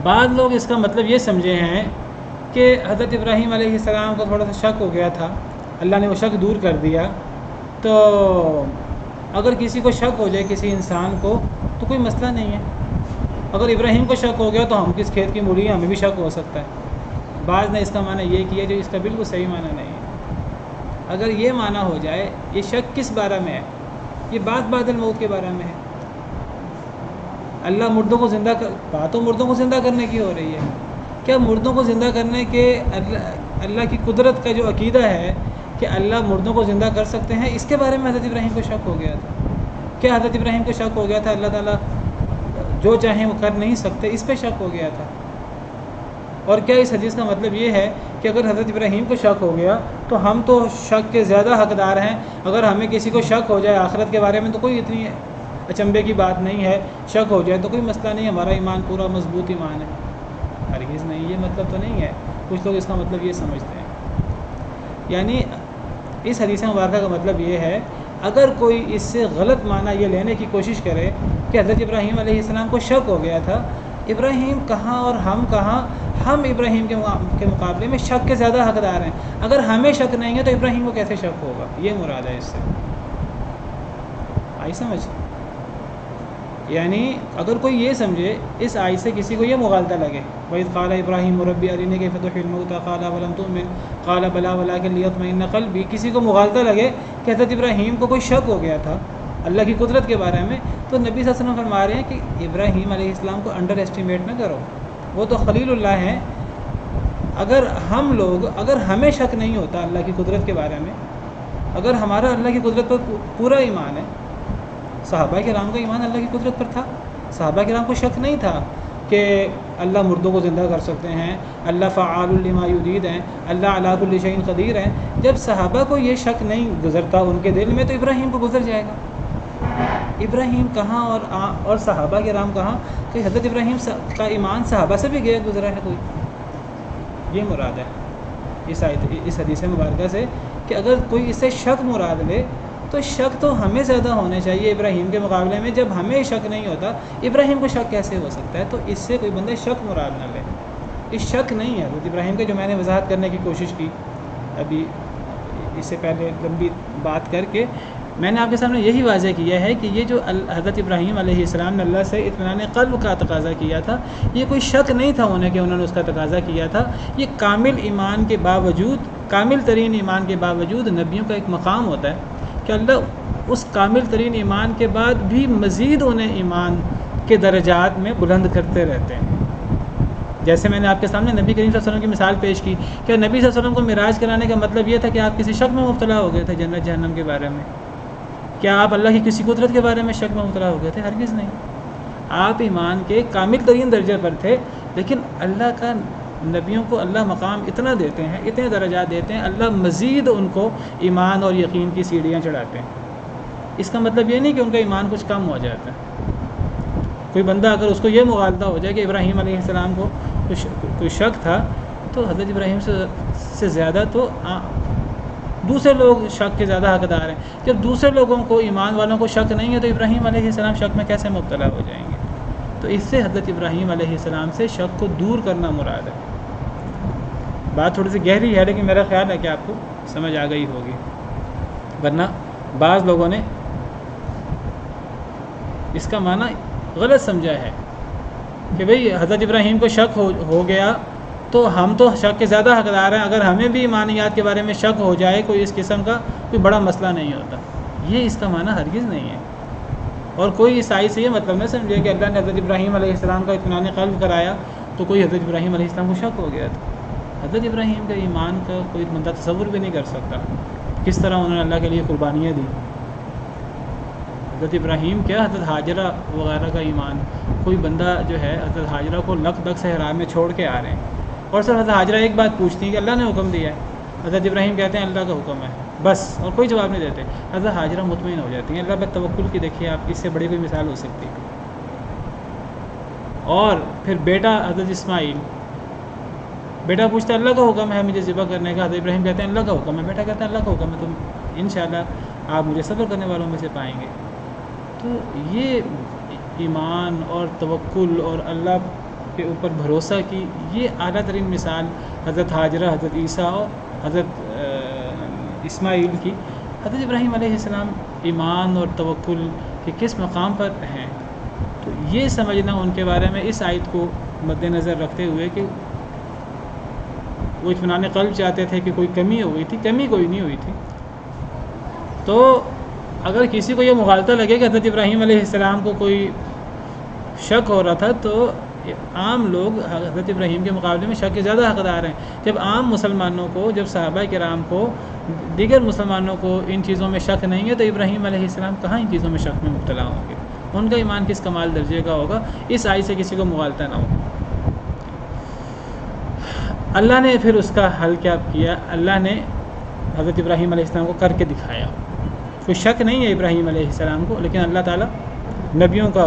بعض لوگ اس کا مطلب یہ سمجھے ہیں کہ حضرت ابراہیم علیہ السلام کو تھوڑا سا شک ہو گیا تھا، اللہ نے وہ شک دور کر دیا، تو اگر کسی کو شک ہو جائے کسی انسان کو تو کوئی مسئلہ نہیں ہے، اگر ابراہیم کو شک ہو گیا تو ہم کس کھیت کی مولی ہیں، ہمیں بھی شک ہو سکتا ہے۔ بعض نے اس کا معنی یہ کیا جو اس کا بالکل صحیح معنی نہیں ہے۔ اگر یہ معنی ہو جائے، یہ شک کس بارے میں ہے؟ یہ بعد الموت کے بارے میں ہے۔ اللہ مردوں کو زندہ بات تو مردوں کو زندہ کرنے کی ہو رہی ہے، کیا مردوں کو زندہ کرنے کے اللہ کی قدرت کا جو عقیدہ ہے کہ اللہ مردوں کو زندہ کر سکتے ہیں، اس کے بارے میں حضرت ابراہیم کو شک ہو گیا تھا؟ کیا حضرت ابراہیم کو شک ہو گیا تھا اللہ تعالیٰ جو چاہیں وہ کر نہیں سکتے، اس پہ شک ہو گیا تھا؟ اور کیا اس حدیث کا مطلب یہ ہے کہ اگر حضرت ابراہیم کو شک ہو گیا تو ہم تو شک کے زیادہ حقدار ہیں، اگر ہمیں کسی کو شک ہو جائے آخرت کے بارے میں تو کوئی اتنی اچنبے کی بات نہیں ہے، شک ہو جائے تو کوئی مسئلہ نہیں، ہمارا ایمان پورا مضبوط ایمان ہے، ہرگز نہیں، یہ مطلب تو نہیں ہے۔ کچھ لوگ اس کا مطلب یہ سمجھتے ہیں، یعنی اس حدیث مبارکہ کا مطلب یہ ہے، اگر کوئی اس سے غلط معنی یہ لینے کی کوشش کرے کہ حضرت ابراہیم علیہ السلام کو شک ہو گیا تھا، ابراہیم کہاں اور ہم کہاں، ہم ابراہیم کے مقابلے میں شک کے زیادہ حقدار ہیں، اگر ہمیں شک نہیں ہے تو ابراہیم کو کیسے شک ہوگا، یہ مراد ہے اس سے، آئی سمجھ؟ یعنی اگر کوئی یہ سمجھے اس آیت سے کسی کو یہ مغالطہ لگے، وَإِذْ قَالَ إِبْرَاهِيمُ رَبِّ أَرِنِي كَيْفَ تُحْيِي الْمَوْتَىٰ قَالَ أَوَلَمْ تُؤْمِنْ قَالَ بَلَىٰ وَلَٰكِن لِيَطْمَئِنَّ قَلْبِي، کسی کو مغالطہ لگے کہ حضرت ابراہیم کو کوئی شک ہو گیا تھا اللہ کی قدرت کے بارے میں، تو نبی صلی اللہ علیہ وسلم فرما رہے ہیں کہ ابراہیم علیہ السلام کو انڈر ایسٹیمیٹ نہ کرو، وہ تو خلیل اللہ ہیں۔ اگر ہمیں شک نہیں ہوتا اللہ کی قدرت کے بارے میں، اگر ہمارا اللہ کی قدرت پر پورا ایمان ہے، صحابہ کرام کا ایمان اللہ کی قدرت پر تھا، صحابہ کرام کو شک نہیں تھا کہ اللہ مردوں کو زندہ کر سکتے ہیں، اللہ فعال لما یرید ہیں، اللہ علی کل شیء قدیر ہیں، جب صحابہ کو یہ شک نہیں گزرتا ان کے دل میں تو ابراہیم کو گزر جائے گا۔ ابراہیم کہاں اور صحابہ کرام کہاں، کہ حضرت ابراہیم کا ایمان صحابہ سے بھی گیا گزرا ہے کوئی، یہ مراد ہے اس حدیث مبارکہ سے، کہ اگر کوئی اس سے شک مراد لے تو شک تو ہمیں زیادہ ہونے چاہیے ابراہیم کے مقابلے میں، جب ہمیں شک نہیں ہوتا ابراہیم کو شک کیسے ہو سکتا ہے؟ تو اس سے کوئی بندہ شک مراد نہ لے، اس شک نہیں ہے حضرت ابراہیم کے، جو میں نے وضاحت کرنے کی کوشش کی ابھی اس سے پہلے لمبی بات کر کے، میں نے آپ کے سامنے یہی واضح کیا ہے کہ یہ جو حضرت ابراہیم علیہ السلام نے اللہ سے اطمینان قلب کا تقاضا کیا تھا، یہ کوئی شک نہیں تھا انہیں کہ انہوں نے اس کا تقاضا کیا تھا، یہ کامل ایمان کے باوجود، کامل ترین ایمان کے باوجود نبیوں کا ایک مقام ہوتا ہے کہ اللہ اس کامل ترین ایمان کے بعد بھی مزید انہیں ایمان کے درجات میں بلند کرتے رہتے ہیں۔ جیسے میں نے آپ کے سامنے نبی کریم صلی اللہ علیہ وسلم کی مثال پیش کی کہ نبی صلی اللہ علیہ وسلم کو معراج کرانے کا مطلب یہ تھا کہ آپ کسی شک میں مبتلا ہو گئے تھے جنت جہنم کے بارے میں، کیا آپ اللہ کی کسی قدرت کے بارے میں شک میں مبتلا ہو گئے تھے؟ ہرگز نہیں، آپ ایمان کے کامل ترین درجے پر تھے، لیکن اللہ کا نبیوں کو اللہ مقام اتنا دیتے ہیں، اتنے درجات دیتے ہیں، اللہ مزید ان کو ایمان اور یقین کی سیڑھیاں چڑھاتے ہیں۔ اس کا مطلب یہ نہیں کہ ان کا ایمان کچھ کم ہو جاتا ہے۔ کوئی بندہ اگر اس کو یہ مغالطہ ہو جائے کہ ابراہیم علیہ السلام کو کوئی شک تھا، تو حضرت ابراہیم سے زیادہ تو دوسرے لوگ شک کے زیادہ حقدار ہیں۔ جب دوسرے لوگوں کو، ایمان والوں کو شک نہیں ہے تو ابراہیم علیہ السلام شک میں کیسے مبتلا ہو جائیں گے؟ تو اس سے حضرت ابراہیم علیہ السلام سے شک کو دور کرنا مراد ہے۔ بات تھوڑی سی گہری ہے لیکن میرا خیال ہے کہ آپ کو سمجھ آ گئی ہوگی، ورنہ بعض لوگوں نے اس کا معنی غلط سمجھا ہے کہ بھئی حضرت ابراہیم کو شک ہو گیا تو ہم تو شک کے زیادہ حقدار ہیں، اگر ہمیں بھی ایمانیات کے بارے میں شک ہو جائے کوئی اس قسم کا، کوئی بڑا مسئلہ نہیں ہوتا۔ یہ اس کا معنی ہرگز نہیں ہے، اور کوئی اس آیت سے یہ مطلب نہ سمجھے کہ اللہ نے حضرت ابراہیم علیہ السلام کا اطمینان قلب کرایا تو کوئی حضرت ابراہیم علیہ السلام کو شک ہو گیا تھا۔ حضرت ابراہیم کا ایمان کا کوئی بندہ تصور بھی نہیں کر سکتا، کس طرح انہوں نے اللہ کے لیے قربانیاں دی۔ حضرت ابراہیم کیا، حضرت حاجرہ وغیرہ کا ایمان، کوئی بندہ جو ہے حضرت حاجرہ کو لقدق صحرا میں چھوڑ کے آ رہے ہیں، اور سر حضرت حاجرہ ایک بات پوچھتی ہیں کہ اللہ نے حکم دیا ہے، حضرت ابراہیم کہتے ہیں اللہ کا حکم ہے بس، اور کوئی جواب نہیں دیتے۔ حضرت حاجرہ مطمئن ہو جاتی ہیں۔ اللہ پر توکل کی دیکھیے آپ، اس سے بڑی کوئی مثال ہو سکتی ہے۔ اور پھر بیٹا حضرت اسماعیل، بیٹا پوچھتا ہے اللہ کا حکم ہے مجھے ذبح کرنے کا، حضرت ابراہیم کہتے ہیں اللہ کا حکم ہے، بیٹا کہتا ہے اللہ کا حکم ہے، تم انشاءاللہ آپ مجھے صبر کرنے والوں میں سے پائیں گے۔ تو یہ ایمان اور توکل اور اللہ کے اوپر بھروسہ کی یہ اعلیٰ ترین مثال حضرت حاجرہ، حضرت عیسیٰ اور حضرت اسماعیل کی۔ حضرت ابراہیم علیہ السلام ایمان اور توکل کے کس مقام پر ہیں، تو یہ سمجھنا ان کے بارے میں اس آیت کو مد نظر رکھتے ہوئے کہ وہ اطمینان قلب چاہتے تھے کہ کوئی کمی ہو گئی تھی، کمی کوئی نہیں ہوئی تھی۔ تو اگر کسی کو یہ مغالطہ لگے کہ حضرت ابراہیم علیہ السلام کو کوئی شک ہو رہا تھا، تو عام لوگ حضرت ابراہیم کے مقابلے میں شک کے زیادہ حقدار ہیں۔ جب عام مسلمانوں کو، جب صحابہ کرام کو، دیگر مسلمانوں کو ان چیزوں میں شک نہیں ہے تو ابراہیم علیہ السلام کہاں ان چیزوں میں شک میں مبتلا ہوں گے؟ ان کا ایمان کس کمال درجے کا ہوگا؟ اس آیت سے کسی کو مغالطہ نہ ہو۔ اللہ نے پھر اس کا حل کیا کیا؟ اللہ نے حضرت ابراہیم علیہ السلام کو کر کے دکھایا۔ کوئی شک نہیں ہے ابراہیم علیہ السلام کو، لیکن اللہ تعالیٰ نبیوں کا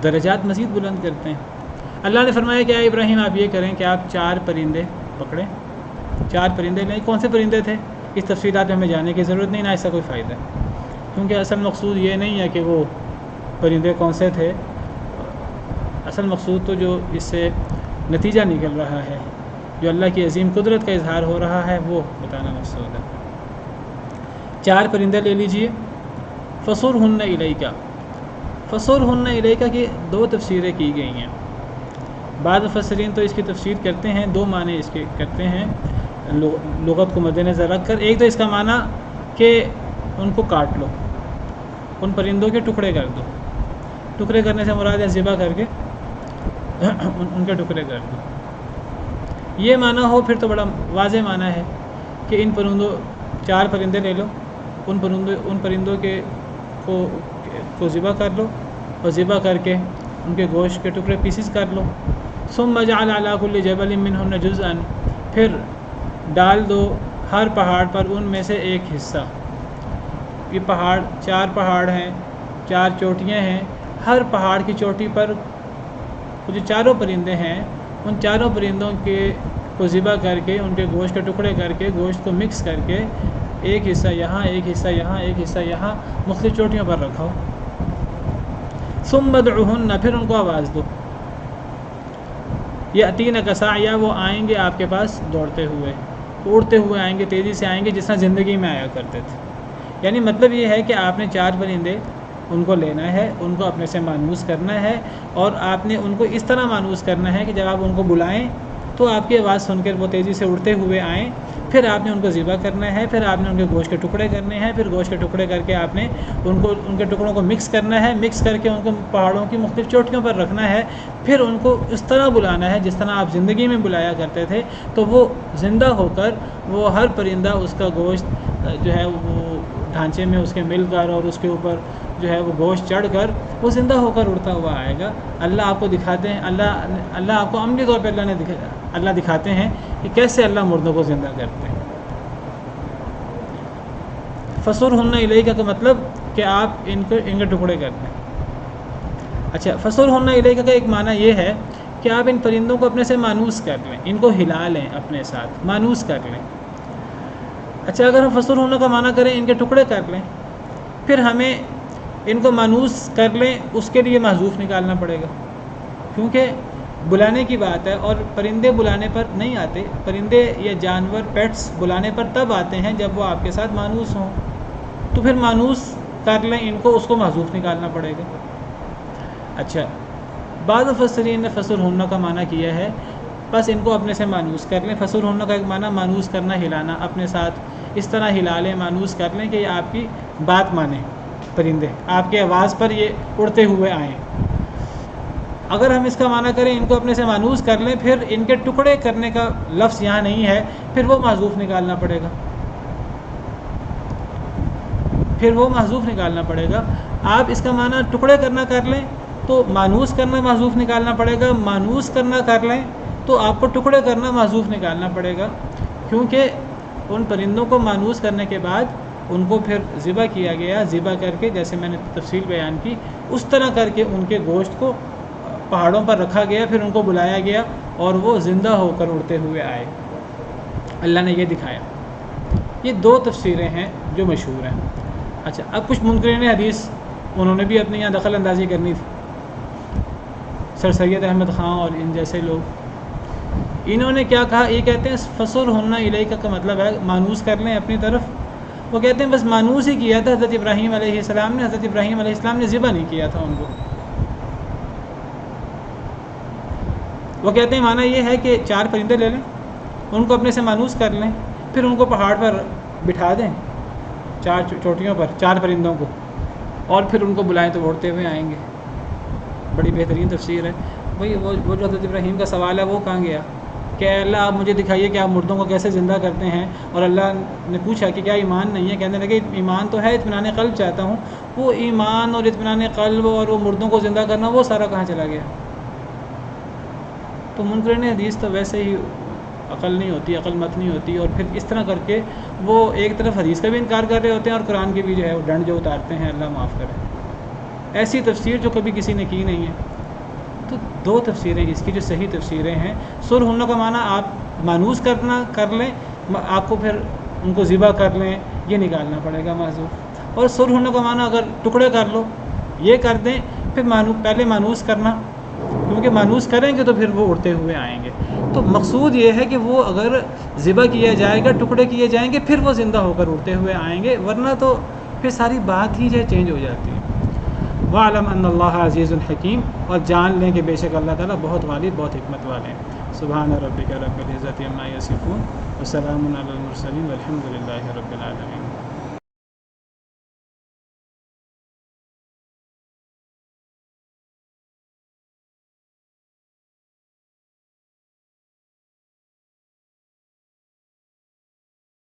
درجات مزید بلند کرتے ہیں۔ اللہ نے فرمایا کہ اے ابراہیم آپ یہ کریں کہ آپ 4 پرندے پکڑیں، 4 پرندے لیں۔ کون سے پرندے تھے اس تفصیلات میں ہمیں جانے کی ضرورت نہیں، نہ اس کا کوئی فائدہ ہے، کیونکہ اصل مقصود یہ نہیں ہے کہ وہ پرندے کون سے تھے، اصل مقصود تو جو اس سے نتیجہ نکل رہا ہے، جو اللہ کی عظیم قدرت کا اظہار ہو رہا ہے، وہ بتانا مقصود ہے۔ 4 پرندے لے لیجئے۔ فصرہن الیک، فصرہن الیک کی 2 تفسیریں کی گئی ہیں۔ بعض مفسرین تو اس کی تفسیر کرتے ہیں، 2 معنی اس کے کرتے ہیں لغت کو مد نظر رکھ کر۔ ایک تو اس کا معنی کہ ان کو کاٹ لو، ان پرندوں کے ٹکڑے کر دو۔ ٹکڑے کرنے سے مراد ہے ذبح کر کے ان کے ٹکڑے کر دو۔ یہ معنی ہو پھر تو بڑا واضح معنی ہے کہ ان پرندوں 4 پرندے لے لو، ان پرندوں کے کو ذبح کر لو، اور ذبح کر کے ان کے گوشت کے ٹکڑے پیسز کر لو۔ ثم اجعل علی کل جبل منہن جزءا، پھر ڈال دو ہر پہاڑ پر ان میں سے ایک حصہ۔ یہ پہاڑ 4 پہاڑ ہیں، 4 چوٹیاں ہیں، ہر پہاڑ کی چوٹی پر جو 4 پرندے ہیں، ان 4 پرندوں کو ذبح کر کے ان کے گوشت کے ٹکڑے کر کے گوشت کو مکس کر کے ایک حصہ یہاں، ایک حصہ یہاں، ایک حصہ یہاں، مختلف چوٹیوں پر رکھو۔ ثم ادعوہن، پھر ان کو آواز دو۔ یأتینک سعیا، وہ آئیں گے آپ کے پاس دوڑتے ہوئے، اڑتے ہوئے آئیں گے، تیزی سے آئیں گے جس طرح زندگی میں آیا کرتے تھے۔ یعنی مطلب یہ ہے کہ آپ نے 4 پرندے ان کو لینا ہے، ان کو اپنے سے مانوس کرنا ہے، اور آپ نے ان کو اس طرح مانوس کرنا ہے کہ جب آپ ان کو بلائیں تو آپ کی آواز سن کر وہ تیزی سے اڑتے ہوئے آئیں۔ پھر آپ نے ان کو ذبح کرنا ہے، پھر آپ نے ان کے گوشت کے ٹکڑے کرنے ہیں، پھر گوشت کے ٹکڑے کر کے آپ نے ان کے ٹکڑوں کو مکس کرنا ہے، مکس کر کے ان کو پہاڑوں کی مختلف چوٹیوں پر رکھنا ہے، پھر ان کو اس طرح بلانا ہے جس طرح آپ زندگی میں بلایا کرتے تھے، تو وہ زندہ ہو کر وہ ہر پرندہ اس کا گوشت جو ہے وہ ڈھانچے میں اس کے مل کر اور اس کے اوپر جو ہے وہ گوشت چڑھ کر وہ زندہ ہو کر اڑتا ہوا آئے گا۔ اللہ آپ کو دکھاتے ہیں، اللہ آپ کو عملی طور پہ اللہ دکھاتے ہیں کہ کیسے اللہ مردوں کو زندہ کرتے ہیں۔ فصرہن الیک کا مطلب کہ آپ ان کے ٹکڑے کر دیں۔ اچھا، فصرہن الیک کا ایک معنی یہ ہے کہ آپ ان پرندوں کو اپنے سے مانوس کر لیں، ان کو ہلا لیں، اپنے ساتھ مانوس کر لیں۔ اچھا، اگر ہم فصرہن کا معنی کریں ان کے ٹکڑے کر لیں، پھر ہمیں ان کو مانوس کر لیں، اس کے لیے محذوف نکالنا پڑے گا، کیونکہ بلانے کی بات ہے اور پرندے بلانے پر نہیں آتے۔ پرندے یا جانور پیٹس بلانے پر تب آتے ہیں جب وہ آپ کے ساتھ مانوس ہوں، تو پھر مانوس کر لیں ان کو، اس کو محذوف نکالنا پڑے گا۔ اچھا، بعض مفسرین نے فصرہن کا معنی کیا ہے بس ان کو اپنے سے مانوس کر لیں۔ فصرہن کا ایک معنی مانوس کرنا، ہلانا، اپنے ساتھ اس طرح ہلا لیں، مانوس کر لیں کہ یہ آپ کی بات مانیں، پرندے آپ کی آواز پر یہ اڑتے ہوئے آئیں۔ اگر ہم اس کا معنی کریں ان کو اپنے سے مانوس کر لیں، پھر ان کے ٹکڑے کرنے کا لفظ یہاں نہیں ہے، پھر وہ محذوف نکالنا پڑے گا، پھر وہ محذوف نکالنا پڑے گا۔ آپ اس کا معنی ٹکڑے کرنا کر لیں تو مانوس کرنا محذوف نکالنا پڑے گا، مانوس کرنا کر لیں تو آپ کو ٹکڑے کرنا محذوف نکالنا پڑے گا، کیونکہ ان پرندوں کو مانوس کرنے کے بعد ان کو پھر ذبح کیا گیا، ذبح کر کے جیسے میں نے تفصیل بیان کی اس طرح کر کے ان کے گوشت کو پہاڑوں پر رکھا گیا، پھر ان کو بلایا گیا اور وہ زندہ ہو کر اڑتے ہوئے آئے۔ اللہ نے یہ دکھایا۔ یہ 2 تفسیریں ہیں جو مشہور ہیں۔ اچھا، اب کچھ منکرین حدیث انہوں نے بھی اپنے یہاں دخل اندازی کرنی تھی، سر سید احمد خان اور ان جیسے لوگ، انہوں نے کیا کہا؟ یہ کہتے ہیں فصرہن الیک کا مطلب ہے مانوس کر لیں اپنی طرف۔ وہ کہتے ہیں بس مانوس ہی کیا تھا حضرت ابراہیم علیہ السلام نے، حضرت ابراہیم علیہ السلام نے ذبح نہیں کیا تھا ان کو۔ وہ کہتے ہیں معنی یہ ہے کہ 4 پرندے لے لیں، ان کو اپنے سے مانوس کر لیں، پھر ان کو پہاڑ پر بٹھا دیں، 4 چوٹیوں پر 4 پرندوں کو، اور پھر ان کو بلائیں تو اڑتے ہوئے آئیں گے۔ بڑی بہترین تفسیر ہے۔ بھئی وہ جو حضرت ابراہیم کا سوال ہے وہ کہاں گیا کہ اے اللہ آپ مجھے دکھائیے کہ آپ مردوں کو کیسے زندہ کرتے ہیں، اور اللہ نے پوچھا کہ کیا ایمان نہیں ہے؟ کہنے لگے ایمان تو ہے، اطمینان قلب چاہتا ہوں۔ وہ ایمان اور اطمینان قلب اور وہ مردوں کو زندہ کرنا، وہ سارا کہاں چلا گیا؟ تو منکرین حدیث تو ویسے ہی عقل نہیں ہوتی، عقل مت نہیں ہوتی، اور پھر اس طرح کر کے وہ ایک طرف حدیث کا بھی انکار کر رہے ہوتے ہیں اور قرآن کی بھی جو ہے وہ ڈنڈ جو اتارتے ہیں، اللہ معاف کرے۔ ایسی تفسیر جو کبھی کسی نے کی نہیں ہے. تو دو تفسیریں اس کی جو صحیح تفسیریں ہیں، سر ہونے کا معنی آپ مانوس کر لیں، آپ کو پھر ان کو ذبح کر لیں، یہ نکالنا پڑے گا محذوف. اور سر ہونے کا معنی اگر ٹکڑے کر لو، یہ کر دیں، پھر پہلے مانوس کرنا، کیونکہ مانوس کریں گے تو پھر وہ اڑتے ہوئے آئیں گے. تو مقصود یہ ہے کہ وہ اگر ذبح کیا جائے گا، ٹکڑے کیے جائیں گے، پھر وہ زندہ ہو کر اڑتے ہوئے آئیں گے، ورنہ تو پھر ساری بات ہی جو چینج ہو جاتی ہے. وَاعْلَمْ أَنَّ اللَّهَ عَزِيزٌ حَكِيمٌ، اور جان لیں کہ بے شک اللہ تعالیٰ بہت غالب، بہت حکمت والے ہیں. سبحان ربک رب العزة عما یصفون وسلام علی المرسلین والحمد للہ رب العالمین.